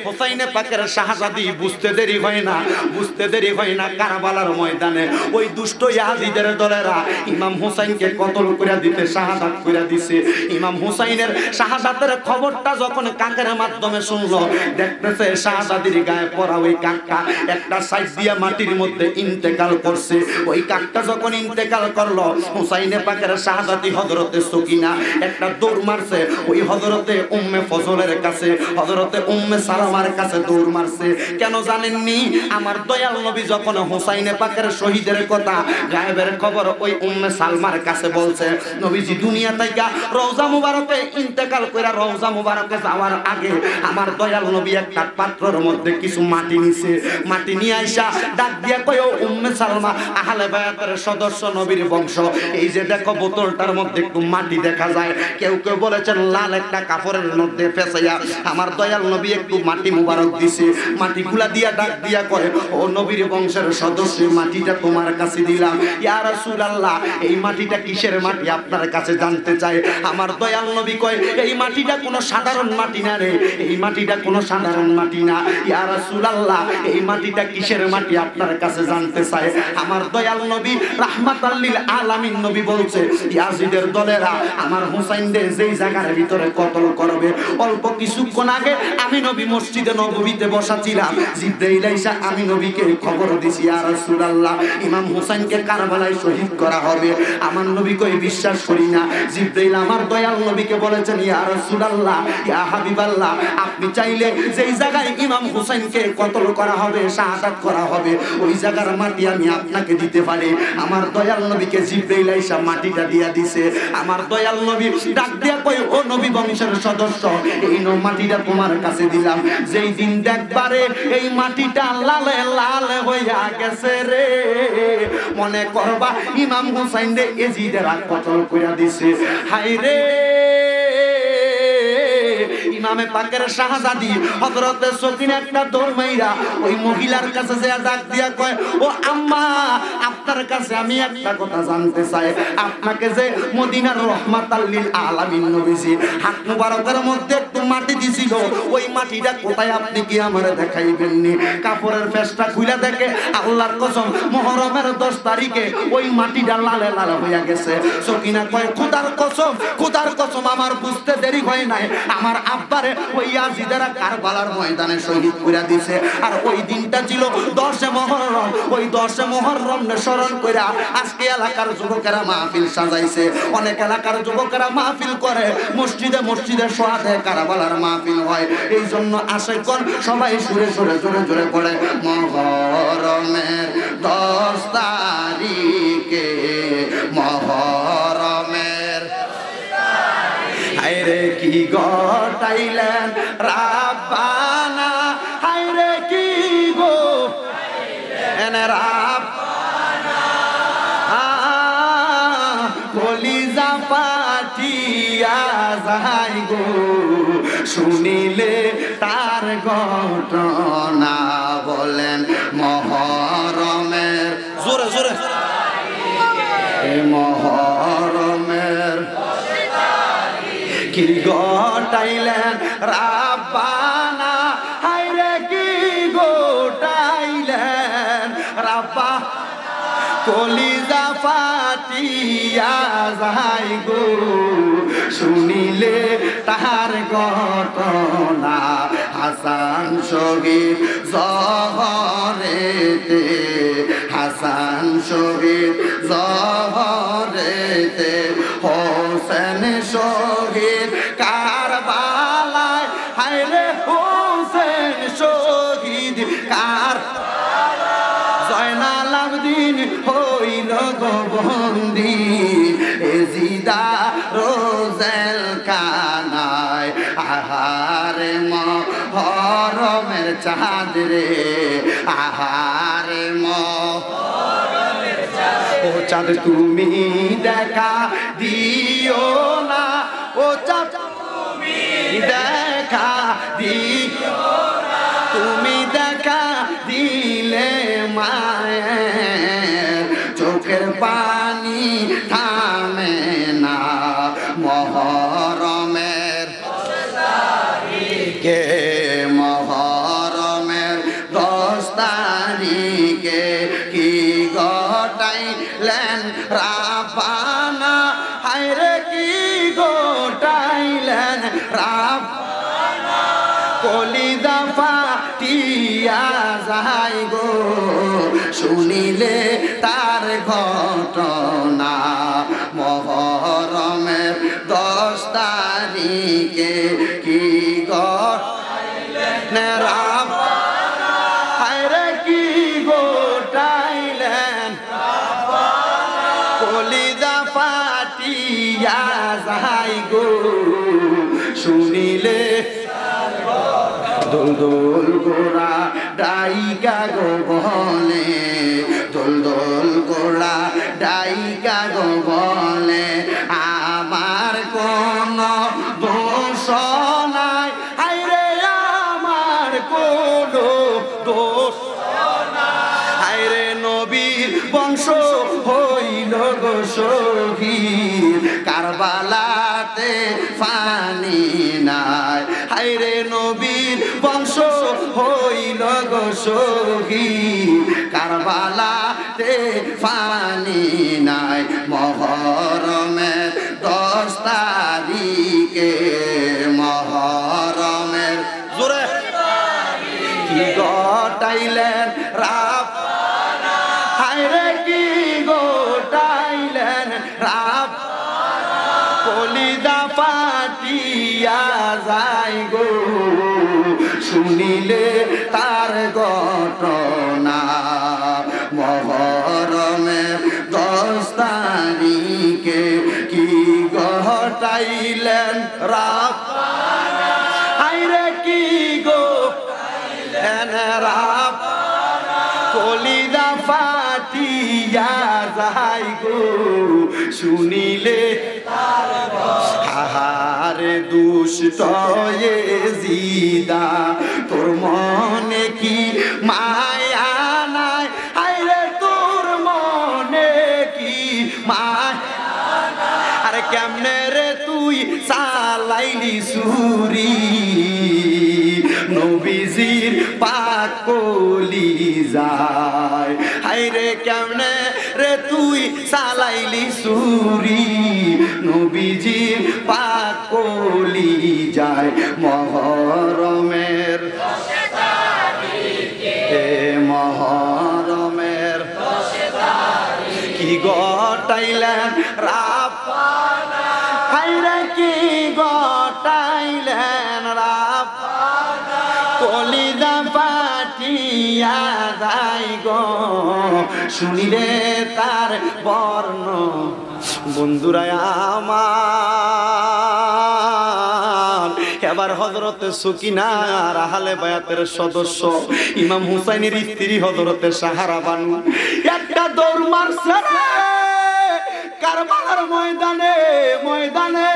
হুসাইনে পাকের শাহজাদি বুঝতে দেরি হয় না, বুঝতে দেরি হয় না। কারবালার ময়দানে ওই দুষ্ট ইয়াজিদের দলেরা ইমাম হুসাইনকে কতল করে দিতে শাহাদাত করে দিছে। ইমাম হুসাইনের শাহাদাতের খবরটা যখন কাকের মাধ্যমে শুনলো, দেখতেছে শাহজাদির গায়ে পড়া ওই কাকটা একটা সাইড দিয়া মাটির মধ্যে ইন্তেকাল করছে। ওই কাকটা যখন ইন্তেকাল করলো, হুসাইনে পাকের শাহজাদি হযরতে সকিনা একটা দৌড় মারছে ওই হযরতে উম্মে ফজলের কাছে, হযরতে উম্মে সালামার কাছে দৌড় মারছে। কেন জানেননি? আমার দয়াল নবী যখন হুসাইনে পাকের শহীদের কথা, গায়েবের খবর ওই উম্মে সালমার কাছে বলছে, নবীজি দুনিয়া থেকে রওজা মুবারকে ইন্তেকাল কইরা রওজা মুবারকে যাওয়ার আগে আমার দয়াল নবী একটা পাত্রের মধ্যে কিছু মাটি নিছে। মাটি নিয়ে আইসা ডাক দিয়া কয়, ও উম্মে সালমা, আহলে বায়াতের সদস্য, নবীর বংশ, এই যে দেখো বোতলটার মধ্যে একটু মাটি দেখা যায়। কেউ কেউ বলেছেন লাল একটা কাপড়ের মধ্যে ফেসাইয়া আমার দয়াল নবী একটু মাটি মুবারক দিছে। মাটিগুলা দিয়া ডাক দিয়া কয়, ও নবীর বংশের সদস্য, মাটিটা তোমার কাছে দিলাম। ইয়া রাসূলুল্লাহ, এই মাটিটা কিসের মাটি আপনার কাছে জানতে চাই। আমার দয়াল নবী কয়, এই মাটিটা কোনো সাধারণ মাটি না রে, এই মাটিটা কোনো সাধারণ মাটি না। ইয়া রাসূলুল্লাহ, এই মাটিটা কিসের মাটি আপনার কাছে জানতে চাই। আমার দয়াল নবী রাহমাতাল লিল আলামিন নবী বলছে, ইয়াজিদের দলেরা আমার হুসাইনকে যেই জায়গার ভিতরে কতল করবে, অল্প কিছুক্ষণ আগে আমি নবী মসজিদে নববীতে বসা ছিলাম। জিবরাইল আইসা আমি নবীকে খবর দিছি, ইয়া রাসূলুল্লাহ, ইমাম হুসাইনকে কারবালায় শহীদ করা হবে। আমার নবী কই বিশ্বাস করি না। জিবরাইল আমার দয়াল নবীকে বলেছেন, ইয়া রাসূলুল্লাহ, ইয়া হাবিবাল্লাহ, আপনি চাইলে যেই জায়গায় ইমাম হুসাইনকে কতল করা হবে, শাহাদাত করা হবে, ওই জায়গার মাটি আমি আপনাকে দিতে পারি। আমার দয়াল নবীকে জিবরাইল আইসা মাটিটা দিয়া দিছে। আমার দয়াল নবী ডাক দিয়া কই, ও নবী বংশের সদস্য, এই মাটিটা তোমার কাছে দিলাম। যেই দিন দেখবারে এই মাটিটা লালে লাল হইয়া গেছে রে, মনে করবা ইমাম হুসাইন রে এজিদেরা কতল কইরা দিছে। হায় রে, ইমামে পাকের শাহজাদি হযরতে সকিনা একটা দৌড় মাইরা ওই মহিলার কাছে যে ডাক দিয়া কয়, ও আম্মা, আপনার কাছে আমি একটা কথা জানতে চাই। আপনাকে যে মদিনার রহমাতাল লিল আলামিন নবীজি হাত মুবারকের মধ্যে একটু মাটি দিছিল, ওই মাটিটা কোথায় আপনি কি আমারে দেখাইবেন নি? কাপড়ের ফেসটা খুলে দেখে, আল্লাহর কসম মুহররমের 10 তারিখে ওই মাটিটা লালে লাল হইয়া গেছে। সকিনা কয়, খোদার কসম, খোদার কসম, আমার বুঝতে দেরি হয় নাই। আমার আব্বারে ওই ইয়াজিদেরা কারবালার ময়দানে শহীদ করে দিছে। আর ওই দিনটা ছিল 10 মুহররম। ওই 10 মুহররম স্মরণ কইরা আজকে এলাকার যুবকেরা মাহফিল সাজাইছে। অনেক এলাকার যুবকেরা মাহফিল করে, মসজিদে মসজিদে সোহাদে কারবালার মাহফিল হয়। এই জন্য আশেকগণ সবাই সুরে সুরে জোরে জোরে পড়ে, মুহররমের 10 তারিখে, মুহররমের হায়রে কি গটাইলেন রাব্বানা, হায়রে কি গো এনে রাব্বানা, কলিজা ফাটিয়া যায় গো শুনিলে তার ঘটনা। বলেন মুহররমের জোরে জোরে, মুহররমের কি গোটাইলেন রাব্বানা, হায়রে কি গোটাইলেন রাব্বা, কলিজা ফাটিয়া যায় গো শুনিলে তাহার ঘটনা। হাসান শহীদ জহরেতে, হাসান শহীদ জহরেতে, হোসেন শহীদ কারবালায়, হায়রে হোসেন মহরমের চাঁদ রে আহারে মহরমের চাঁদ ও চাঁদ তুমি দেখা দিও না ও চাঁদ তুমি দেখা দিও না তুমি দেখা দিলে মায়ের চোখের পানি থামে না মহরমের কে মহরমের 10 তারিখে কি ঘটাইলেন রাব্বানা হায়রে কি ঘটাইলেন রাব্বানা কলিজা ফাটিয়া যায় গো শুনিলে তার ঘটনা মহরমের 10 তারিখে কি ঘটাইলেন রাব্বানা হায়রে কি ঘটাইলেন রাব্বানা কলিজা ফাটিয়া যায় গো শুনিলে দোল দোল গোড়া ডাইকা গো বলে দোল দোল গোড়া ডাইকা গো বলে আমার কোন দোষ নাই হায়রে আমার কোন দোষ নাই হায়রে নবীর বংশ হইল গো শহীদ কারবালাতে পানি নাই হায়রে নবীর বংশ হইল গো শহীদ কারবালাতে পানি নাই মহরমের 10 তারিখে মহরমের জোরে কি ঘটাইলেন রাব্বানা হায়রে কি ঘটাইলেন রাব্বানা কলিজা ফাটিয়া যায় গো শুনিলে তার ঘটনা মহরমের 10 তারিখে কি ঘটাইলেন রাব্বানা হায়রে কি ঘটাইলেন রাব্বানা কলিজা ফাটিয়া যায় গো শুনিলে তার হাহারে দুষ্ট জিদা তোর মনে কি মায়া নাই হায়রে তোর মনে কি মায়া নাই আরে কেমনে রে তুই চালাইলি ছুরি নবীজির পাক কলিজায় হায়রে কেমনে রে তুই চালাইলি ছুরি নবীজির পাক কলিজায় মহরমের 10 তারিখে মহরমের 10 তারিখে কি ঘটাইলেন রাব্বানা হায়রে কি ঘটাইলেন রাব্বানা কলিজা ফাটিয়া যায় গো শুনিলে তার বর্ণ বন্ধুরা আমার এবার হযরতে সুকিনা আর আহলে বায়াতের সদস্য ইমাম হুসাইনের স্ত্রী হযরতে সাহারা বানু একটা দৌড় মারছে কারবালার ময়দানে ময়দানে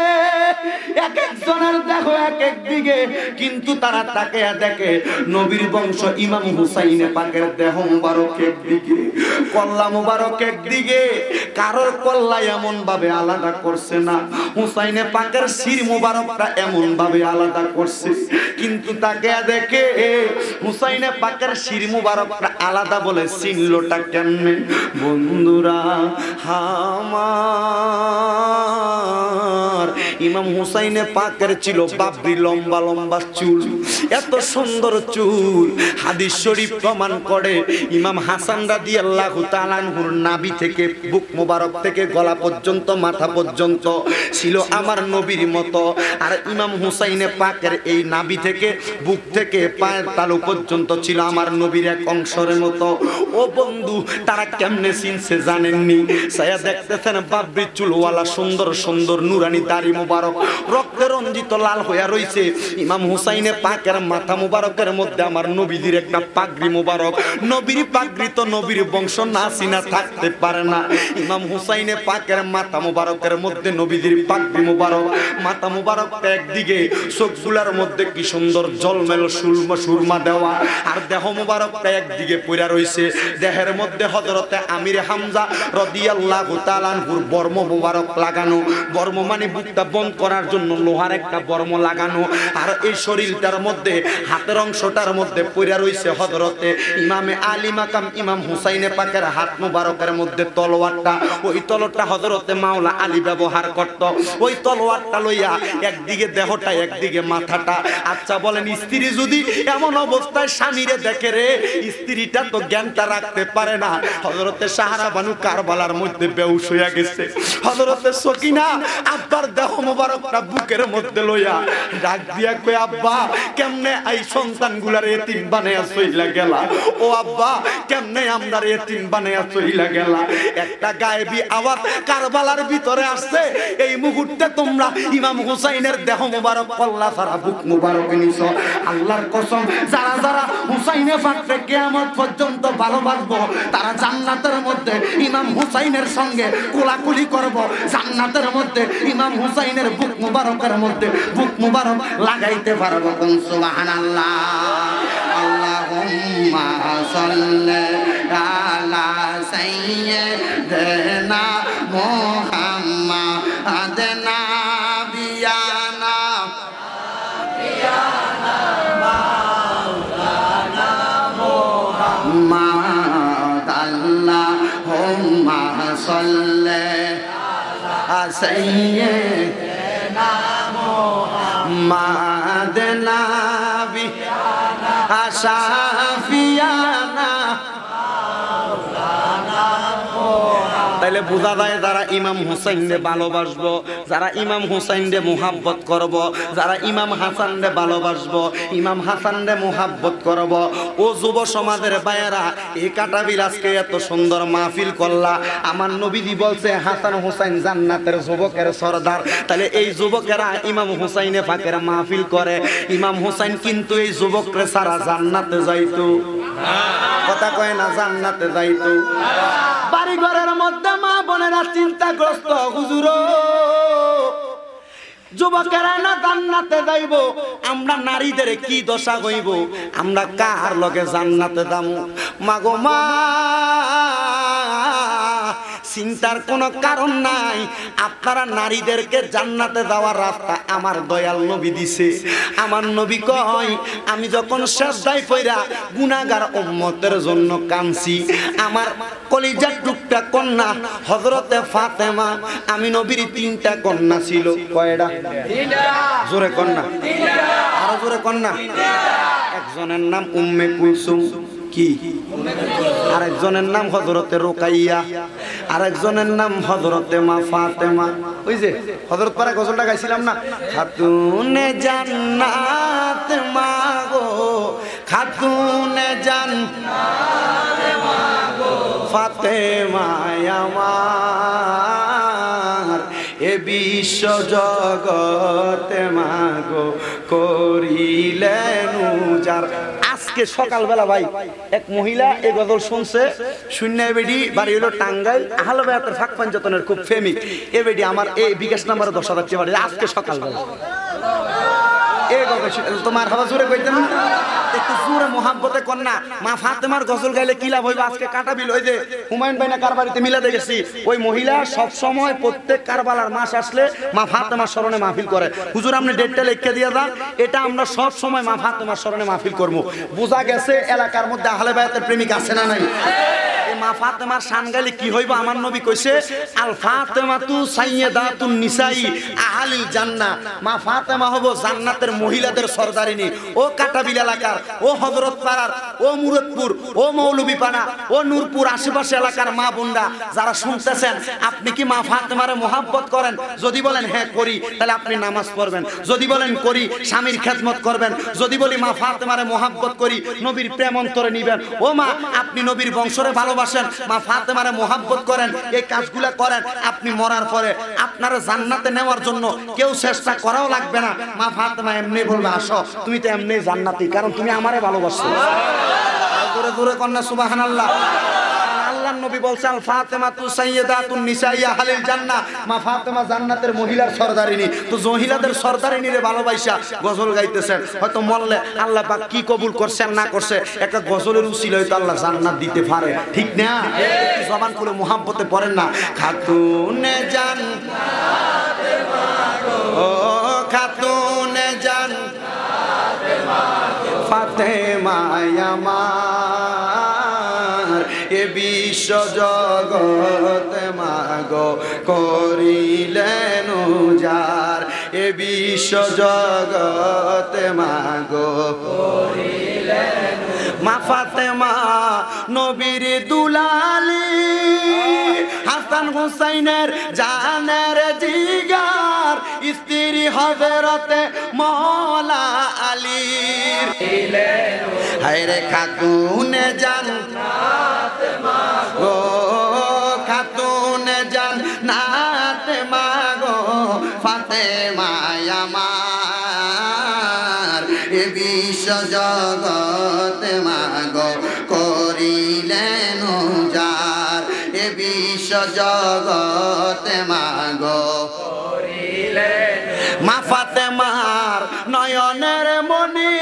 এক একজনের দেখো এক এক দিকে কিন্তু তারা তাকে দেখে নবীর বংশ ইমাম হুসাইনে পাকের দেহ মুবারক একদিকে কল্লা মুবারক একদিকে কারোর কল্লা এমন ভাবে আলাদা করছে না হুসাইনে পাকের শির মুবারকটা এমন ভাবে আলাদা করছে কিন্তু তাকে দেখে হুসাইনে পাকের শির মুবারকটা আলাদা বলে চিনলোটা কেমনে বন্ধুরা আমার ইমাম হুসাইনে পাকের ছিল বাবরি লম্বা লম্বা চুল এত সুন্দর চুল হাদিস শরীফ প্রমাণ করে ইমাম হাসান রাদিয়াল্লাহু তাআলা আনহুর নাভি থেকে বুক মোবারক থেকে গলা পর্যন্ত মাথা পর্যন্ত ছিল আমার নবীর মতো আর ইমাম হুসাইনে পাকের এই নাভি থেকে বুক থেকে পায়ের তালু পর্যন্ত ছিল আমার নবীর এক অংশের মতো ও বন্ধু তারা কেমনে চিনছে জানেননি সায়া দেখতেছেন বাবরি চুলওয়ালা সুন্দর সুন্দর নুরানি দাড়ি মুবারক রক্তে রঞ্জিত লাল হইয়া রইছে। ইমাম হুসাইনে পাকের মাথা মুবারকের মধ্যে আমার নবীজির একটা পাগড়ি মুবারক। নবীর পাগড়ি তো নবীর বংশ না চিনা থাকতে পারে না। ইমাম হুসাইনে পাকের মাথা মুবারকের মধ্যে নবীজির পাগড়ি মুবারক, মাথা মুবারকটা একদিকে চোখগুলার মধ্যে কি সুন্দর জলমেল সুরমা দেওয়া, আর দেহ মুবারকটা একদিকে পইরা রইছে। দেহের মধ্যে হযরতে আমির হামজা রাদিয়াল্লাহু তাআলা আনহুর বর্ম মুবারক লাগানো। বর্ম মানে বুকটা বন্ধ করার জন্য লোহার একটা বর্ম লাগানো। আর এই শরীরটার মধ্যে হাতের অংশটার মধ্যে পইরা রইছে হযরতে ইমামে আলী মাকাম ইমাম হুসাইনে পাকের হাত মুবারকের মধ্যে তলোয়ারটা। ওই তলোয়ারটা হযরতে মাওলা আলী ব্যবহার করত। ওই তলোয়ারটা লইয়া একদিকে দেহটা একদিকে মাথাটা। আচ্ছা বলেন, স্ত্রী যদি এমন অবস্থায় স্বামীরে দেখে রে, স্ত্রীটা তো জ্ঞানটা রাখতে পারে না। হযরতে সাহারা বানু কারবালার মধ্যে বেহুশ হইয়া গেছে। হযরতে সকিনা আব্বার দেহ মুবারকটা বুকের মধ্যে লইয়া ডাক দিয়া কই, আব্বা কেমনে এই সন্তানগুলার এতিম বানায়া চইলা গেলা? ও আব্বা কেমনে আমরার এতিম বানায়া চইলা গেলা? একটা গায়েবী আওয়াজ কারবালার ভিতরে আসছে। এই মুহূর্তে তোমরা ইমাম হুসাইনের দেহ মুবারক কল্লা সারা বুক মুবারক নিছো। আল্লাহর কসম, যারা যারা হুসাইনে পাককে কিয়ামত পর্যন্ত ভালোবাসবো তারা জান্নাতের মধ্যে ইমাম হুসাইনের সঙ্গে কোলাকুলি করব। জান্নাতের মধ্যে ইমাম হুসাইনের বুক মুবারকের মধ্যে বুক মুবারক লাগাইতে পারবো। কোন সুবহানাল্লাহ। আল্লাহুম্মা সাল্লি আলা সাইয়্যিদিনা মুহাম্মাদিন নাবিয়ানা মাওলানা মুহাম্মদ। আল্লাহুম্মা সাল্লি আলা সাইয়্যিদিনা মুহাম্মাদিন নাবিয়ানা আশাফিয়ানা। তাইলে বোঝা যায় যারা ইমাম হুসাইনকে ভালোবাসবো, যারা ইমাম হুসাইনকে মুহাব্বত করব, যারা ইমাম হাসানকে ভালোবাসবো, ইমাম হাসানকে মুহাব্বত করব। ও যুব সমাজের ভাইয়েরা, এই কাটাবিল আজকে এত সুন্দর মাহফিল করলা। আমার নবীজি বলছে হাসান হুসাইন জান্নাতের যুবকের সরদার। তাহলে এই যুবকেরা ইমাম হুসাইনে পাকের মাহফিল করে। ইমাম হুসাইন কিন্তু এই যুবকরে সারা জান্নাতে যাইতো না। কথা কয় না, জান্নাতে যাইতো না। বাড়ি ঘরের মধ্যে মা বোনেরা চিন্তাগ্রস্ত, হুজুর যুবকেরা না জান্নাতে যাইব, আমরা নারীদের কি দশা হইব? আমরা কার লগে জান্নাতে যাবো? মাগো মা, চিন্তার কোনো কারণ নাই। আপনারা নারীদেরকে জান্নাতে যাওয়ার রাস্তা আমার দয়াল নবী দিছে। আমার নবী কয়, আমি যখন সেজদায় পইরা গুনাহগার উম্মতের জন্য কাঁদছি, আমার কলিজার টুকটা কন্যা হযরতে ফাতেমা, আমি নবীর 3টা কন্যা ছিল। কয়টা? 3টা। জোরে কন্যা, আরো জোরে কন্যা। একজনের নাম উম্মে কুলসুম, কি? আরেকজনের নাম হযরতে রুকাইয়া, আরেকজনের নাম হযরতে মা ফাতেমা। ওই যে হযরত পারা গজলটা গাইছিলাম না, খাতুনে জান্নাত মাগো, খাতুনে জান্নাত মাগো, ফাতেমা আমার এ বিশ্ব জগতে মাগো করিলেন উজাড়। আজকে সকালবেলা ভাই এক মহিলা এই গজল শুনছে, শূন্য বেডি বাড়ি হলো টাঙ্গাইল, আহলে বায়াতের ফাঁক পাঞ্জাতনের খুব ফেমিক। এ বেডি আমার এই বিকাশ নাম্বারে 10,000 টাকা বাড়ি আজকে সকালবেলা। এই গজল তোমার হাওয়া জোরে কইতেন না, একটু জোরে মোহাব্বতে কন্যা মা ফাতেমার গজল গাইলে কি লাভ হইবে? আজকে কাটাবিল ওই যে হুমায়ুন ভাই না কার বাড়িতে মিলাতে গেছি, ওই মহিলা সব সময় প্রত্যেক কারবালার মাস আসলে মা ফাতেমার স্মরণে মাহফিল করে। হুজুর আপনি ডেটটা লিখে দিয়ে যান, এটা আমরা সব সময় মা ফাতেমার স্মরণে মাহফিল করব। বোঝা গেছে এলাকার মধ্যে আহলে বায়াতের প্রেমিক আছে না নাই? মা ফাতেমার শান গাইলে কি হইব? আমার নবী কইছে, আল ফাতেমাতু সাইয়্যিদাতুন নিসাই আহলিল জান্নাহ। মা ফাতেমা হবো জান্নাতের মহিলাদের সরদারিনী। ও কাটাবিল এলাকার, ও হযরত পাড়ার, ও মুরাদপুর, ও মৌলভীপাড়া, ও নূরপুর আশেপাশে এলাকার মা বোনরা যারা শুনতেছেন, আপনি কি মা ফাতেমারে মুহাব্বত করেন? যদি বলেন হ্যাঁ করি, তাহলে আপনি নামাজ পড়বেন। যদি বলেন করি, স্বামীর খেদমত করবেন। যদি বলি মা ফাতেমারে মুহাব্বত করি, নবীর প্রেম অন্তরে নিবেন। ও মা, আপনি নবীর বংশরে ভালোবাসেন ভালোবাসেন, মা ফাতেমারে মোহাব্বত করেন, এই কাজগুলা করেন, আপনি মরার পরে আপনারা জান্নাতে নেওয়ার জন্য কেউ চেষ্টা করাও লাগবে না। মা ফাতেমা এমনি বলবে আসো, তুমি তো এমনি জান্নাতি, কারণ তুমি আমারে ভালোবাসো। জোরে জোরে কন্যা সুবহানাল্লাহ। আল্লাহর নবী বলছেন আল ফাতেমাতু সাইয়্যিদাতুন নিসাই আহলিল জান্নাহ, মা ফাতেমা জান্নাতের মহিলার সরদারিনী। তো মহিলাদের সরদারিনীরে ভালোবাসা গজল গাইতেছেন, হয়তো মরলে আল্লাহ পাক কি কবুল করছেন না করছে, একটা গজলের উসিলা হয়তো আল্লাহ জান্নাত দিতে পারে, ঠিক না? জবান খুলে মুহাব্বতে পড়েন না, খাতুনে জান্নাতে মাগো, ও খাতুনে জান্নাতে মাগো, ফাতেমা আমার এ বিশ্ব জগতে মাগো করিলেন উজার, এ বিশ্ব জগতে মাগো করিলেন। মা ফাতেমা নবীর দুলালি, হাসান হুসাইনের জানের জিগার, স্ত্রী হযরতে মওলা আলীর। হায়রে খাতুনে জান্নাতে মাগো, খাতুনে জান্নাতে মাগো, ফাতেমা আমার এ বিশ্ব জগতে মাগো করিলেন উজার, এ বিশ্ব জগতে মাগো করিলেন। মা ফাতেমার নয়নের মনি,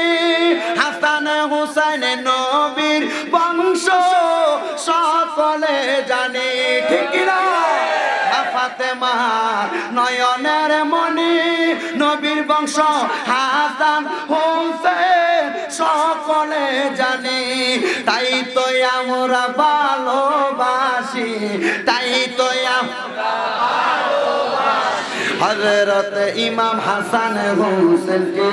হাসান হুসাইন নবীর বংশ সকলে জানি, ঠিক না? মা ফাতেমার নয়নের মনি, নবীর বংশ হাসান হুসাইন সকলে জানি, তাই তো আমরা ভালোবাসি, তাই তো আমরা ভালোবাসি হযরত ইমাম হাসান হুসাইনকে,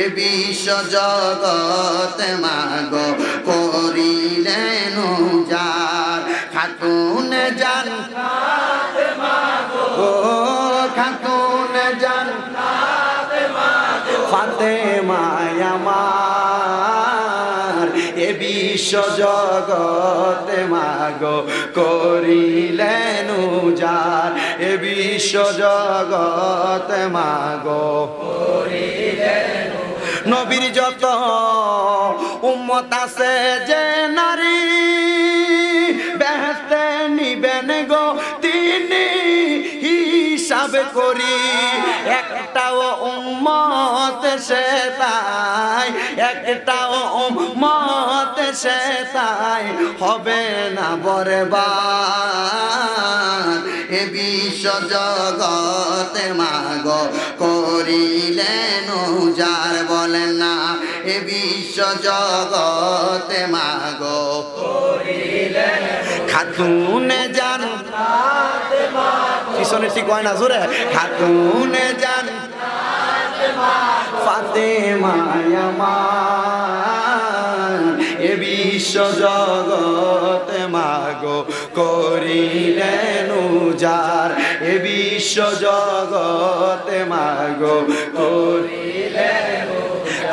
এ বিশ্ব জগতে মাগো করিলেন উজার, খাতুনে জান্নাতে মাগো, ও খাতুনে জান্নাতে মাগো, ফাতেমা আমার এ বিশ্ব জগতে মাগো করিলেন উজার, এ বিশ্ব জগতে মাগো করিলেন। নবীর যত উম্মত আছে যে নারী, বেহেশতে নিবেন গো তিনি হিসাব করি, একটাও উম্মত সে তাই, একটাও উম্মত সে তাই হবে না বরবাদ, এ বিশ্ব জগতে মাগো করিলেন উজার, বলেন না এ বিশ্ব জগতে মাগো করিলেন। খাতুনে জান্নাতে মাগো, পিছনে ঠিক হয় না জোরে, খাতুনে জান্নাতে মাগো, ফাতেমা আমার এ বিশ্ব জগতে মাগো করিলেন উজার, এ বিশ্ব জগতে মাগো করিলেন।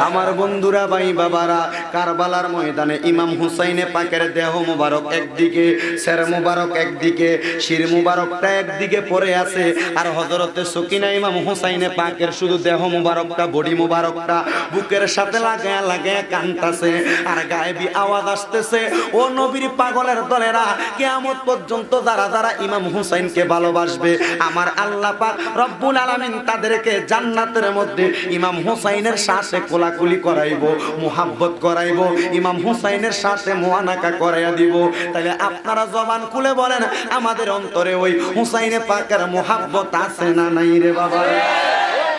আমার বন্ধুরা ভাই বাবারা, কারবালার ময়দানে ইমাম হুসাইনে পাকের দেহ মুবারক একদিকে, সের মুবারক একদিকে, শির মুবারকটা একদিকে পড়ে আছে, আর হযরতে সকিনা ইমাম হুসাইনে পাকের শুধু দেহ মুবারকটা, বডি মুবারকটা বুকের সাথে লাগায়া লাগায়া কানতাছে, আর গায়েবী আওয়াজ আসতেছে, ও নবীর পাগলের দলেরা, কিয়ামত পর্যন্ত যারা যারা ইমাম হুসাইনকে ভালোবাসবে, আমার আল্লাহ পাক রব্বুল আলামিন তাদেরকে জান্নাতের মধ্যে ইমাম হুসাইনের সাথে কোলাকুলি করাইবো, মুহাব্বত করাইবো, ইমাম হুসাইনের সাথে মুআনাকা করাইয়া দিব। তাহলে আপনারা জবান খুলে বলেন, আমাদের অন্তরে ওই হুসাইনে পাকের মুহাব্বত আছে না নাই রে বাবা?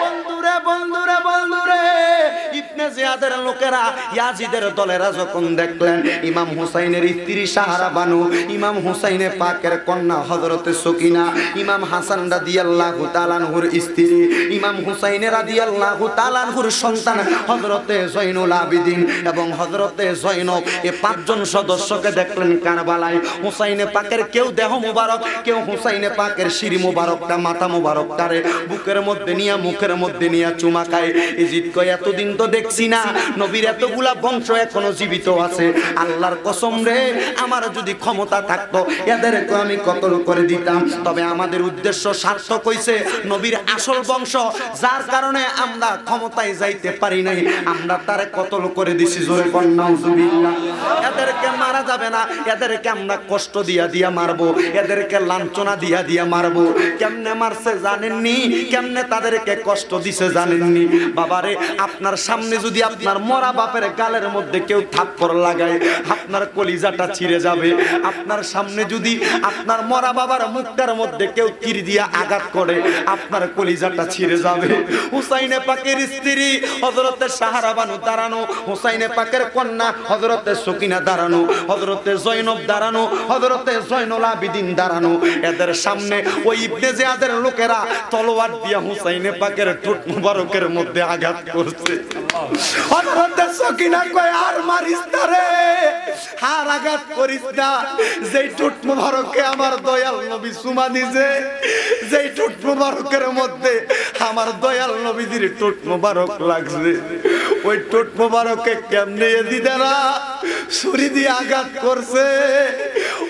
বন্ধুরে বন্ধুরে বন্ধুরে, ইবনে জিয়াদের লোকেরা, ইয়াজিদের দলেরা যখন দেখলেন ইমাম হুসাইনের স্ত্রী সাহারা বানু, ইমাম হুসাইনে পাকের কন্যা হযরতে সকিনা, ইমাম হাসান রাদিয়াল্লাহু তাআলা আনহুর স্ত্রী, ইমাম হুসাইন রাদিয়াল্লাহু তাআলা আনহুর সন্তান হযরতে জয়নুল আবিদিন এবং হযরতে জয়নব, এই পাঁচজন সদস্যকে দেখলেন কারবালায়। হুসাইনে পাকের কেউ দেহ মুবারক, কেউ হুসাইনে পাকের শির মুবারকটা, মাথা মুবারকটারে বুকের মধ্যে নিয়া, মুখের মধ্যে নিয়া চুমা খায়। ইজিদ কয় এতদিন তো দেখছি দেখতেছি না, নবীর এতগুলা বংশ এখনো জীবিত আছে। আল্লাহর কসম রে, আমার যদি ক্ষমতা থাকতো এদেরকে আমি কতল করে দিতাম। তবে আমাদের উদ্দেশ্য সার্থক হইছে, নবীর আসল বংশ যার কারণে আমরা ক্ষমতায় যাইতে পারি নাই, আমরা তারে কতল করে দিছি। জোরে কোন নাউজুবিল্লাহ। এদেরকে মারা যাবে না, এদেরকে আমরা কষ্ট দিয়া দিয়া মারবো, এদেরকে লাঞ্ছনা দিয়া দিয়া মারবো। কেমনে মারছে জানেননি? কেমনে তাদেরকে কষ্ট দিছে জানেননি? বাবারে, আপনার সামনে যদি আপনার মরা বাপের গালের মধ্যে কেউ থাপ্পড় লাগায়, আপনার কলিজাটা ছিঁড়ে যাবে। আপনার সামনে যদি আপনার মরা বাবার মুখটার মধ্যে কেউ তীর দিয়া আঘাত করে, আপনার কলিজাটা ছিঁড়ে যাবে। হুসাইনে পাকের স্ত্রী হযরতে সাহারা বানু দাঁড়ানো, হুসাইনে পাকের কন্যা হযরতে সকিনা দাঁড়ানো, হযরতে জয়নব দাঁড়ানো, হযরতে জয়নুল আবিদিন দাঁড়ানো। এদের সামনে ওই ইবনে জিয়াদের লোকেরা তলোয়ার দিয়া হুসাইনে পাকের ঠোঁট মুবারকের মধ্যে আঘাত করছে। হযরতে সকিনা কয়, আর মারিস না রে, আর আঘাত করিস না। যেই ঠোঁট মুবারকে আমার দয়াল নবী চুমা দিছে, যেই ঠোঁট মুবারকের মধ্যে আমার দয়াল নবীজির ঠোঁট মুবারক লাগছে, ওই ঠোঁট মুবারকে কেমনে এদিদারা ছুরি দিয়ে আঘাত করছে।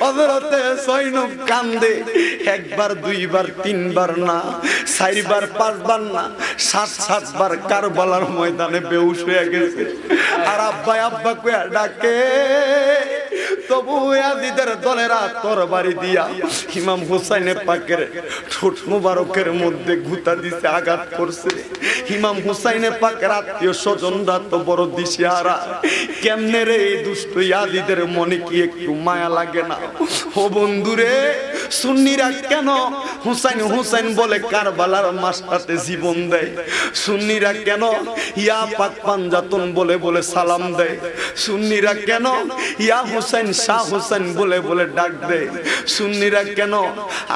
হযরতে জয়নব কান্দে, একবার দুইবার তিনবার না, চারবার পাঁচবার না, ৭ বার কারবালার ময়দানে বেহুশ হয়ে গেছে। আর আব্বা আব্বা কইয়া ডাকে, তবু ইয়াজিদের দলেরা তরবারি দিয়া ইমাম হুসাইনে পাকের ঠোঁট মুবারকের মধ্যে গুতা দিছে, আঘাত করছে। ইমাম হুসাইনে পাকের আত্মীয় স্বজনরা তো বড় দিশেহারা। কেমনে রে এই দুষ্ট ইয়াজিদের মনে কি একটু মায়া লাগে না? ও বন্ধুরে, সুন্নিরা কেন হুসাইন হুসাইন বলে কারবালার মাসটাতে জীবন দেয়? সুন্নিরা কেন ইয়া পাক পাঞ্জাতন বলে বলে সালাম দেয়? সুন্নিরা কেন ইয়া হুসাইন শাহ হুসাইন বলে বলে ডাক দেয়? সুন্নিরা কেন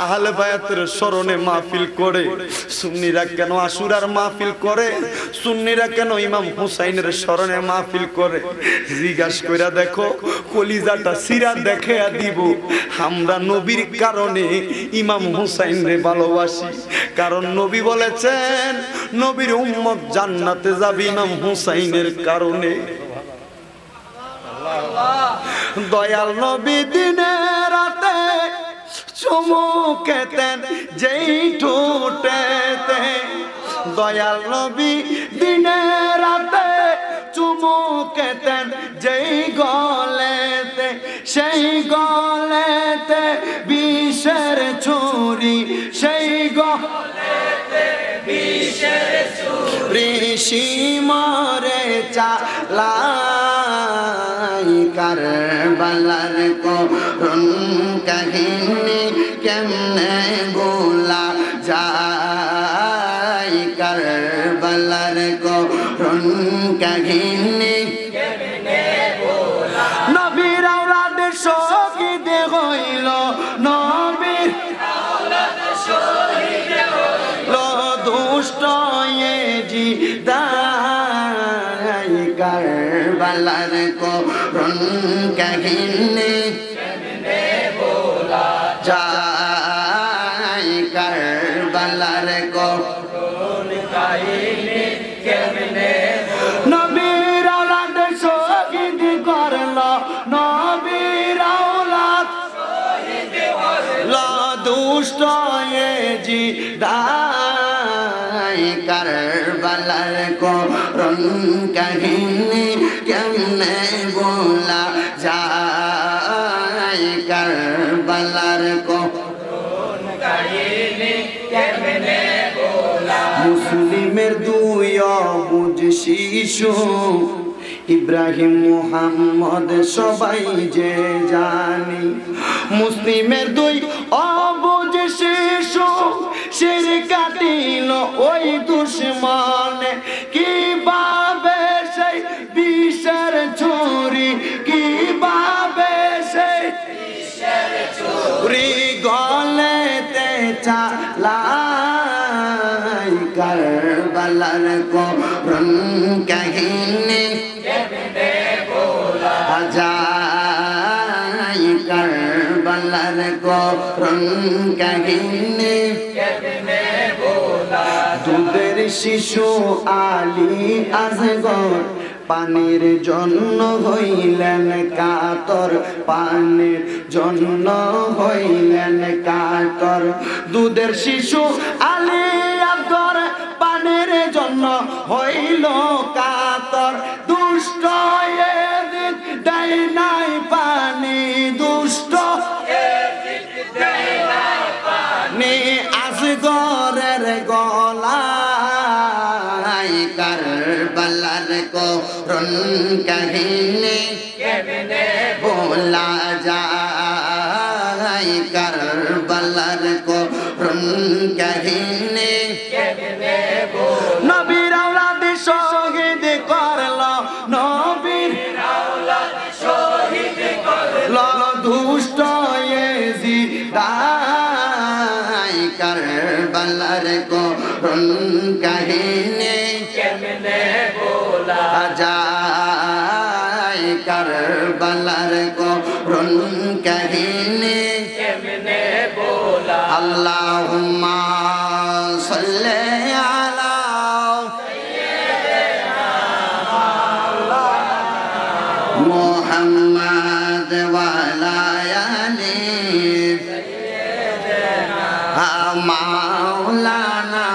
আহলে বায়াতের স্মরণে মাহফিল করে? সুন্নিরা কেন আশুরার মাহফিল করে? সুন্নিরা কেন ইমাম হুসাইনের স্মরণে মাহফিল করে? জিজ্ঞাসা কইরা দেখো, কলিজাটা সিরা দেখে দিব। আমরা নবীর কারণে ইমাম হুসাইনরে ভালোবাসি, কারণ নবী বলেছেন নবীর উম্মত জান্নাতে যাবে ইমাম হুসাইনের কারণে। দয়াল নবী দিনের রাতে চুমু খেতেন যেই ঠোঁটেতে, দয়াল নবী দিনের রাতে চুমু খেতেন যেই গলেতে, সেই গলেতে বিষের ছুরি, সেই গলেতে বিষের ছুরি ঋষি মরে চালাই। কারবালার করুণ কাহিনী কেমনে ভোলা যায়? কারবালার করুণ কাহিনী নবীর আওলাদ শহীদ হইল, নবীর আওলাদ শহীদ হইল দুষ্ট ইজিদাই। কারবালার করুণ কাহিনী কেমনে বলা যায়? কারবালার করুণ কাহিনী কেমনে নবীর আওলাদ শহীদ করল, নবীর আওলাদ শহীদ করল দুষ্ট ইজিদাই। কারবালার করুণ কাহিনী কেমনে বলা যায়? কারবালার করুণ কাহিনী কেমনে বলা। মুসলিমের দুই অবুঝ শিশু ইব্রাহিম মুহাম্মদ সবাই যে জানি। মুসলিমের দুই অবুঝ শিশু শির কাটিল ওই দুশ্মনে, কিভাবে সেই বিষের ছুরি, কিভাবে সেই বিষের ছুরি গলেতে চালাই। কারবালার করুণ কাহিনী কেমনে বলা যায়? কারবালার করুণ কাহিনী কেমনে বলা। দুধের শিশু আলী আসগর পানির জন্য হইলেন কাতর, পানির জন্য হইলেন কাতর। দুধের শিশু আলী আকবর পানির জন্য হইল কাতর। দুষ্ট এদিক দেয় নাই পানি, দুষ্ট আজগরের গলায় কারবালার করুণ কাহিনী কেমনে বলা যায়, কারবালার করুণ কাহিনী কেমনে বলা। নবীর আওলাদ শহীদ করল, নবীর আওলাদ শহীদ করল দুষ্ট ইয়াজিদ, কারবালার করুণ কাহিনী কেমনে বলা যায়, কারবালার করুণ কাহিনী কেমনে বলা। আল্লাহুম্মা সাল্লি আলা সাইয়্যিদিনা মুহাম্মাদ ওয়া আলা আলি মাওলানা।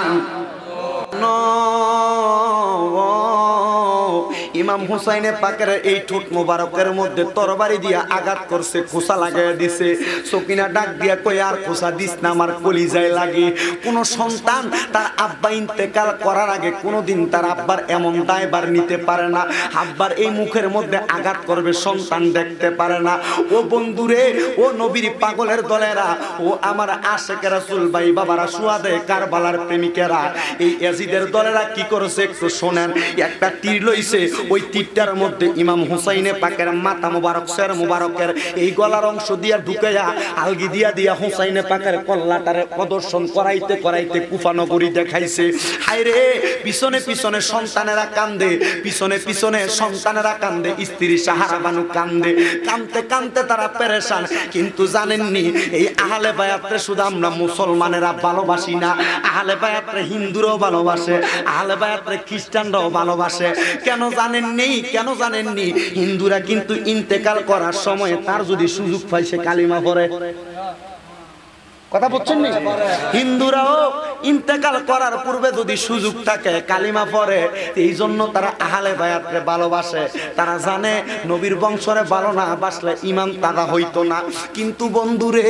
ইমাম হুসাইনে পাকের এই ঠোঁট মোবারকের মধ্যে তরবারি দিয়া আঘাত করছে, খোসা লাগাইয়া দিছে। সকিনা ডাক দিয়া কই আর খোসা দিস না, আমার কলিজায় লাগে। কোন সন্তান তার আব্বা ইন্তেকাল করার আগে কোনোদিন তার আব্বার এমন দায়ভার নিতে পারে না। আব্বার এই মুখের মধ্যে আঘাত করবে, সন্তান দেখতে পারে না। ও বন্ধুরে, ও নবীর পাগলের দলেরা, ও আমার আশেক রাসূল ভাই বাবারা, সুহাদে কারবালার প্রেমিকেরা, এই ইয়াজিদের দলেরা কি করেছে একটু শোনেন। একটা তীর লইছে, ওই তীরটার মধ্যে ইমাম হুসাইনে পাকের মাথা মুবারক, শের মুবারকের এই গলার অংশ দিয়া ঢুকাইয়া আলগি দিয়া দিয়া হুসাইনে পাকের কল্লাটারে প্রদর্শন করাইতে করাইতে কুফা নগরী দেখাইছে। হায়রে, পিছনে পিছনে সন্তানেরা কান্দে, পিছনে পিছনে সন্তানেরা কান্দে, স্ত্রী সাহারা বানু কান্দে, কান্দতে কান্দতে তারা পেরেশান। কিন্তু জানেননি, এই আহলে বায়াতে শুধু আমরা মুসলমানেরা ভালোবাসি না, আহলে বায়াতে হিন্দুরাও ভালোবাসে, আহলে বায়াতে খ্রিস্টানরাও ভালোবাসে। কেন জানেননি? কেন জানেননি? হিন্দুরা কিন্তু ইন্তেকাল করার সময় তার যদি সুযোগ পায় সে কালিমা পড়ে। কথা বলছেন না? হিন্দুরাও ইন্তেকাল করার পূর্বে যদি সুযোগ থাকে কালিমা পড়ে। এই জন্য তারা আহলে বায়াতকে ভালোবাসে। তারা জানে নবীর বংশরে ভালো না বাসলে ইমান তারা হইতো না। কিন্তু বন্ধুরে,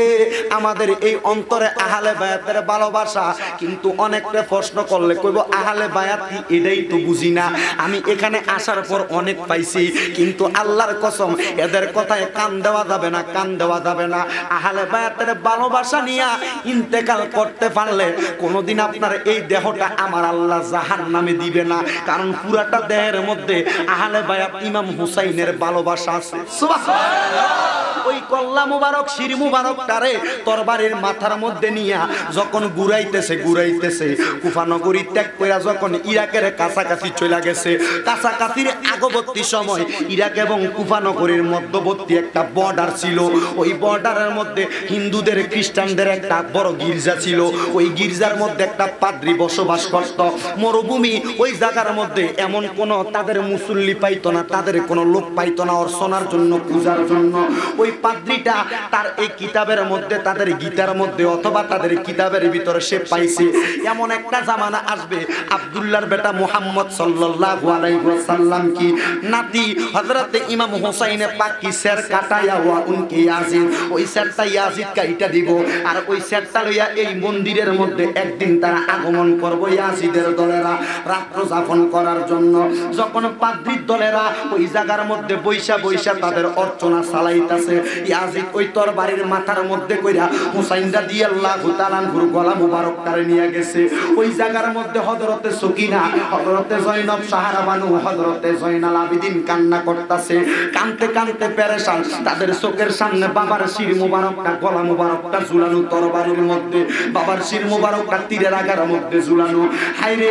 আমাদের এই অন্তরে আহলে বায়াতের ভালোবাসা, কিন্তু অনেকটা প্রশ্ন করলে কইব আহলে বায়াত কি, এটাই তো বুঝি না। আমি এখানে আসার পর অনেক পাইছি, কিন্তু আল্লাহর কসম এদের কথায় কান দেওয়া যাবে না, কান দেওয়া যাবে না। আহলে বায়াতের ভালোবাসা নিয়ে ইন্তেকাল করতে পারলে কোনদিন আপনার এই দেহটা আমার আল্লাহ জাহান্নামে দিবে না, কারণ পুরাটা দেহের মধ্যে আহলে বায়াত ইমাম হুসাইনের ভালোবাসা আছে। সুবহানাল্লাহ। ওই কল্লা মুবারক, শির মুবারকটারে তরবারির মাথার মধ্যে নিয়া যখন ঘুরাইতেছে ঘুরাইতেছে, কুফা নগরী ত্যাগ কইরা যখন ইরাকের কাছাকাছি চলে গেছে, কাছাকাছির আগবর্তী সময় ইরাক এবং কুফা নগরীর মধ্যবর্তী একটা বর্ডার ছিল। ওই বর্ডারের মধ্যে হিন্দুদের খ্রিস্টানদের একটা বড় গির্জা ছিল। ওই গির্জার মধ্যে একটা পাদ্রী বসবাস করত। মরুভূমি, ওই জায়গার মধ্যে এমন কোন তাদের মুসল্লি পাইতো না, তাদের কোনো লোক পাইতো না অর্চনার জন্য, পূজার জন্য। ওই পাদ্রীটা তার এই কিতাবের মধ্যে, তাদের গীতার মধ্যে অথবা তাদের কিতাবের ভিতরে সে পাইছে এমন একটা জামানা আসবে, আব্দুল্লাহর বেটা মুহাম্মদ সাল্লাল্লাহু আলাইহি ওয়াসাল্লাম কি নাতি হযরতে ইমাম হুসাইনে পাক কি সের কাটায়া ওয়া উনকে ইয়াজিদ, ওই সেরটা ইয়াজিদ কাইটা দিব। আর ওই সেরটা লইয়া এই মন্দিরের মধ্যে একদিন তারা আগমন করবে ইয়াজিদের দলেরা রাত্র যাপন করার জন্য। যখন পাদ্রীর দলেরা ওই জায়গার মধ্যে বৈশা বৈশা তাদের অর্চনা চালাইতাছে, ইয়াজিদ ওই তরবারির মাথার মধ্যে কইরা হুসাইন রাদিয়াল্লাহু তাআলা আনহুর গলা মুবারকটারে নিয়ে গেছে। ওই জায়গার মধ্যে হযরতে সকিনা, হযরতে জয়নব সাহারা বানু, হযরতে জয়নাল আবেদিন কান্না করতেছে, কানতে কানতে পেরেশান। তাদের চোখের সামনে বাবার শির মুবারকটা, গলা মুবারকটা ঝুলানো তরবারির মধ্যে, বাবার শির মুবারকটা তীরের আগার মধ্যে ঝুলানো। হায়রে,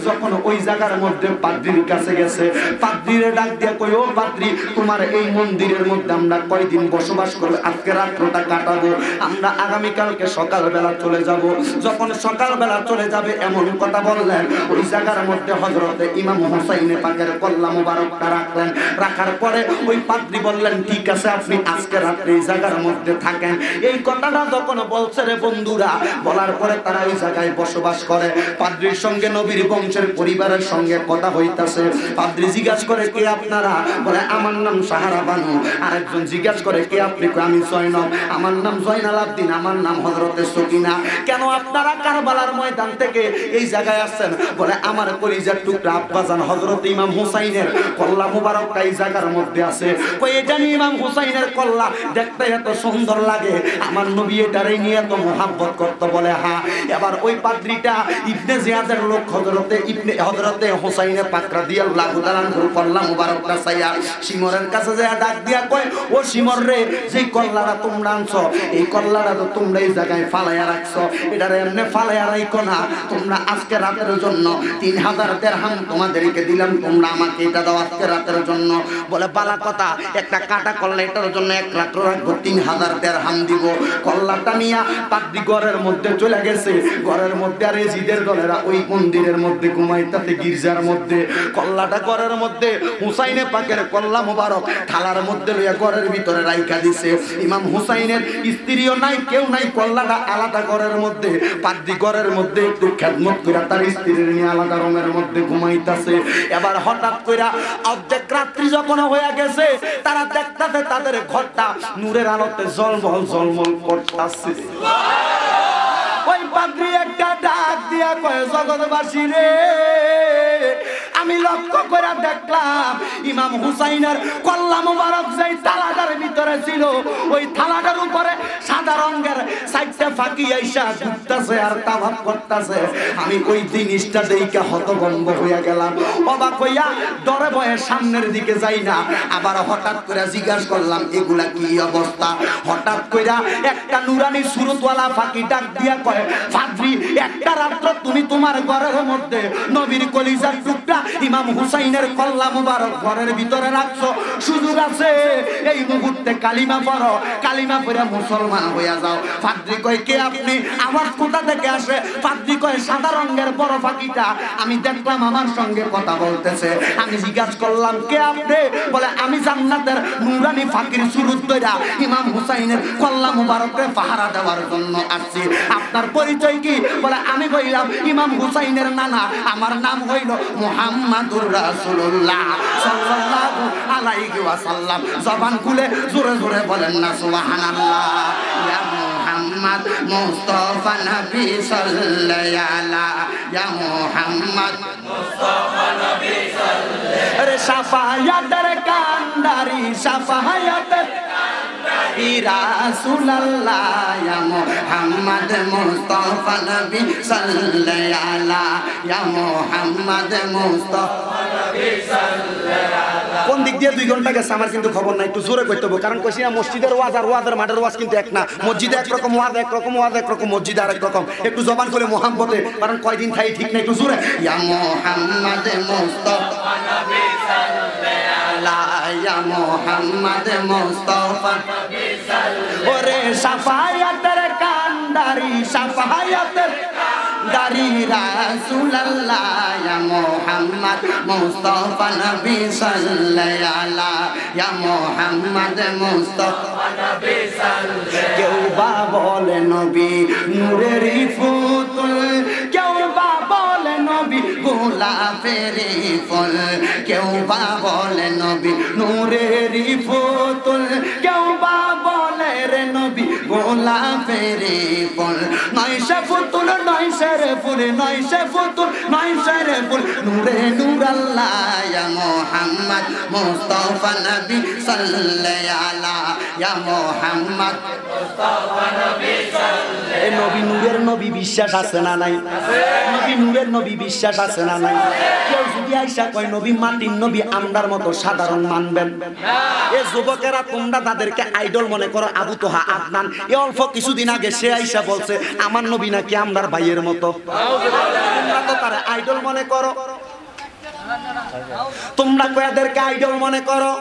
যখন ওই জায়গার মধ্যে পাদ্রীর কাছে গেছে, পাদ্রীরে ডাক দিয়া কই, ও পাদ্রী, তোমার এই মন্দিরের মধ্যে আমরা আমরা কয়দিন বসবাস করব, আজকে রাতটা কাটাবো, আমরা আগামীকালকে সকালবেলা চলে যাব। যখন সকালবেলা চলে যাবে এমন কথা বললেন, ওই জায়গার মধ্যে হযরতে ইমাম হুসাইন পাকের কল্লা মুবারকটা রাখলেন। রাখার পরে ওই পাদ্রী বললেন, ঠিক আছে আপনি আজকে রাতে এই জায়গার মধ্যে থাকেন। এই কথাটা যখন বলছে রে বন্ধুরা, বলার পরে তারা ওই জায়গায় বসবাস করে। পাদ্রীর সঙ্গে নবীর বংশের পরিবারের সঙ্গে কথা হইতাছে। পাদ্রী জিজ্ঞাসা করে, কে আপনারা? বলে, আমার নাম সাহারা বানু। আরেকজন জিজ্ঞাসা করে, কে আপনি? আমি জয়নব। আমার নাম জয়নাল আব্দিন। আমার নাম হযরতে সকিনা। কেন আপনারা কারবালার ময়দান থেকে এই জায়গায় আসছেন? বলে, আমার কলিজার টুকরা আব্বাজান হযরত ইমাম হুসাইনের কল্লা মুবারকটা এই জায়গার মধ্যে আছে। কই এটা নিয়ে ইমাম হুসাইনের কল্লা দেখতে এত সুন্দর লাগে, আমার নবী এটারে নিয়ে এত মোহাব্বত করত। বলে, হ্যাঁ। এবার ওই পাদ্রীটা ইবনে জিয়াদের লোক হযরতে হুসাইন পাক রাদিয়াল্লাহু তাআলা আনহুর কল্লা মুবারকটা চাইয়া শিমরের কাছে যায় ডাক দিয়া কয়, ও শিমর রে, যেই কল্লাটা তোমরা আনছো এই কল্লাটা তো তোমরা এই জায়গায় ফালাইয়া রাখছো, এটারে এমনি ফালাইয়া রাখো না। তোমরা আজকে রাতের জন্য 3000 দিরহাম তোমাদেরকে দিলাম, তোমরা আমাকে এটা দাও আজকে রাতের জন্য। বলে, বালা কথা, একটা কাটা কল্লা এটার জন্য 1 লাখ রাখবো, 3000 দিরহাম দিব। কল্লাটা নিয়া পাদ্রী ঘরের মধ্যে চলে গেছে। ঘরের মধ্যে আর এজিদের দলেরা ওই মন্দিরের মধ্যে ঘুমাইতাছে, গির্জার মধ্যে। কল্লাটা ঘরের মধ্যে হুসাইনে পাকের কল্লা মুবারক থালার মধ্যে লইয়া ঘরের ভিতরে রাইখা দিছে। ইমাম হুসাইনের স্ত্রীও নাই, কেউ নাই, কল্লাটা আলাদা ঘরের মধ্যে। পাদ্রী ঘরের মধ্যে একটু খেদমত কইরা তার স্ত্রীর নিয়ে আলাদা রুমের মধ্যে ঘুমাইতাছে। এবার হঠাৎ কইরা অর্ধেক রাত্রি যখন হয়ে গেছে, তারা দেখতাছে তাদের ঘরটা নূরের আলোতে ঝলমল করতাছে। ওই পাদ্রী একটা ডাক দিয়া কয়, জগৎবাসী রে, আমি লক্ষ্য করে দেখলাম ইমাম হুসাইনের কল্লা মুবারক যেই থালাটার ভিতরে ছিল, ওই থালাটার উপরে সাদা রঙের 4টা ফাঁকি আইসা ঘুরতেছে আর তাওয়াফ করতেছে। আমি ওই জিনিসটা দেখে হতভম্ব হইয়া গেলাম। অবাক হইয়া ডরে ভয়ে সামনের দিকে যাই না। আবার হঠাৎ করে জিজ্ঞাসা করলাম, এগুলা কি অবস্থা? হঠাৎ কইরা একটা নুরানি সুরতওয়ালা ফাঁকি ডাক দিয়া কয়, পাদ্রী, একটা রাত্র তুমি তোমার ঘরের মধ্যে নবীর কলিজার টুকরা ইমাম হুসাইনের কল্লা মুবারক ঘরের ভিতরে রাখছো, সুযোগ আছে এই মুহূর্তে কালিমা পড়ো, কালিমা পড়ে মুসলমান হইয়া যাও। পাদ্রী কয়, কে আপনি? আওয়াজ কোথা থেকে আসে? পাদ্রী কয়, সাদা রঙের বড় ফাঁকিটা আমি দেখলাম আমার সঙ্গে কথা বলতেছে। আমি জিজ্ঞাসা করলাম, কে আপনি? বলে, আমি জান্নাতের নুরানি ফাঁকির সুরুত ধইরা ইমাম হুসাইনের কল্লা মুবারককে পাহারা দেওয়ার জন্য আসছি। আপনার পরিচয় কি? বলে, আমি কইলাম ইমাম হুসাইনের নানা, আমার নাম হইল মুহাম্মাদুর রাসূলুল্লাহ সাল্লাল্লাহু আলাইহি ওয়াসাল্লাম। জবান খুলে জোরে জোরে বলেন না সুবহানাল্লাহ। ইয়া মুহাম্মদ মুস্তাফা নবী সাল্লাল্লাহু আলাইহি, ইয়া মুহাম্মদ মুস্তাফা নবী সাল্লাল্লাহু আরে শাফায়াতের কান্ডারি, শাফায়াতের রাসূলুল্লাহ, ইয়া মুহাম্মদ মুস্তাফা নবী সাল্লাল্লাহু আলাইহি, ইয়া মুহাম্মদ মুস্তাফা নবী সাল্লাল্লাহু আলাইহি। কোন দিক দিয়ে 2 ঘন্টা গেছে আমার কিন্তু খবর নাই, একটু জোরে কইতে হবে। কারণ কইছি না, মসজিদের ওয়াজ আর ওয়াজের মাঠের ওয়াজ কিন্তু এক না। মসজিদে একরকম ওয়াজ, একরকম ওয়াজ, একরকম, মসজিদে আরেক রকম। একটু জবান খুলে মুহাম্মদে, কারণ কয়দিন থাই ঠিক না, একটু জোরে, ইয়া মুহাম্মদ মুস্তাফা নবী সাল্লাল্লাহু আলাইহি, ইয়া মুহাম্মদ মুস্তাফা নবী সাল্লাল্লাহু। ওরে শাফায়াতের কান্ডারি, শাফায়াতের কান্ডারি রাসূলুল্লাহ, ইয়া মুহাম্মদ মুস্তাফা নবী সাল্লাল্লাহু আলাইহি, ইয়া মুহাম্মদ মুস্তাফা নবী সাল্লাল্লাহু। কেউ বা বলে নবী নূরেরই ফুতুল, কেউ বা বলে নবী গোলাপেরই ফুল, কেউ বা বলে নবী নূরেরই ফুতুল, কেউ বা বলে রে নবী গোলাপেরই ফুল। নয় সে ফুতুল, নয় সে রে ফুল, নয় সে ফুতুল, নয় সে রে ফুল, নূরে নূরাল্লাহ, ইয়া মুহাম্মদ মুস্তাফা নবী সাল্লাল্লাহু আলাইহি, ইয়া মুহাম্মদ মুস্তাফা নবী সাল্লাল্লাহু। এই নবী নূরের নবী বিশ্বাস আছে না নাই? নবী নূরের নবী বিশ্বাস আছে না নাই? কেউ যদি আইসা কয় নবী মাটির নবী, আমরার মতো সাধারণ মানবেন? এ যুবকেরা, তোমরা তাদেরকে আইডল মনে করো, আবু তোহা, আদনান। এ অল্প কিছুদিন আগে সে আইসা বলছে আমার নবী নাকি আমরার ভাইয়ের মতো। তোমরা তো তারা আইডল মনে করো, তোমরা কয়াদেরকে আইডল মনে করো।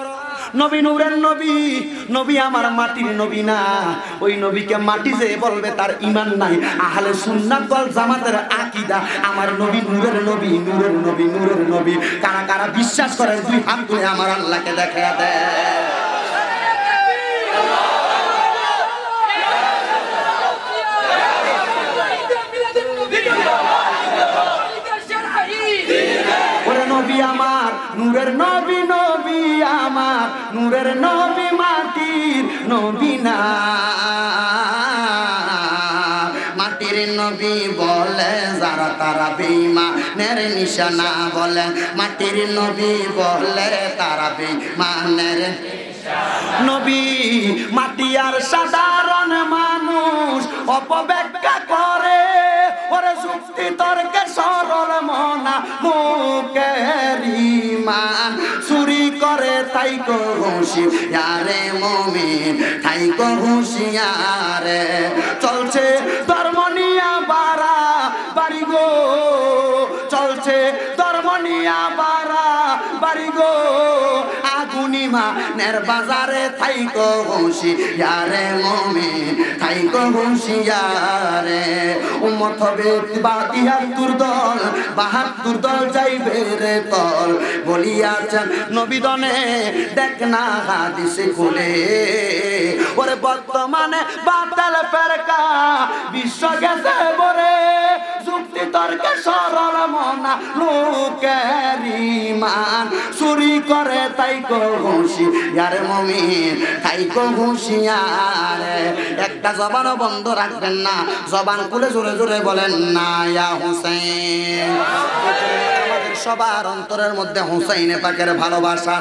নবী নূরের নবী, নবী আমার মাটির নবী না। ওই নবীকে মাটি যে বলবে তার ঈমান নাই। আহলে সুন্নাত ওয়াল জামাতের আকীদা আমার নবী নূরের নবী, নূরের নবী, নূরের নবী। কারা কারা বিশ্বাস করেন দুই হাত তুলে আমার আল্লাহকে দেখায়া দেয়। নবী আমার নূরের নবী, নবী আমার নূরের নবী, মাটির নবী না। মাটির নবী বলে যারা তারা বেঈমানের নিশানা বলে। মাটির নবী বলে তারা বেঈমানের নবী। মাটি আর সাধারণ মানুষ অপব্যাখ্যা করে, ওরে যুক্তি তর্কে সরল মনা মুখের ঈমান চুরি করে। তাই কো হুঁশিয়ারে মুমিন, তাই কো হুঁশিয়ারে। চলছে ধর্ম নিয়া বাড়া বাড়ি গো, চলছে ধর্ম নিয়া বাড়া বাড়ি গো। আগুনিমা নের বাজারে তাই কো হুঁশিয়ারে মুমিন, তাই কো হুঁশিয়ারে। উম্মত হবে ৭২ দল, ৭২ দল যাইবে রে তল বলিয়াছেন নবীদনে। দেখ না হাদিসে খুলে, ওরে বর্তমানে বাতিল ফেরকা বিশ্ব গেছে বরে। যুক্তি তর্কে সরল মনা লোকের ঈমান চুরি করে। তাই কো হুঁশিয়ারে মুমিন, তাই কো হুঁশিয়ারে। একটা জবানও বন্ধ রাখবেন না, জবান খুলে জোরে জোরে বলেন না ইয়া হুসাইন। আমাদের সবার অন্তরের মধ্যে হুসাইনে পাকের ভালোবাসা।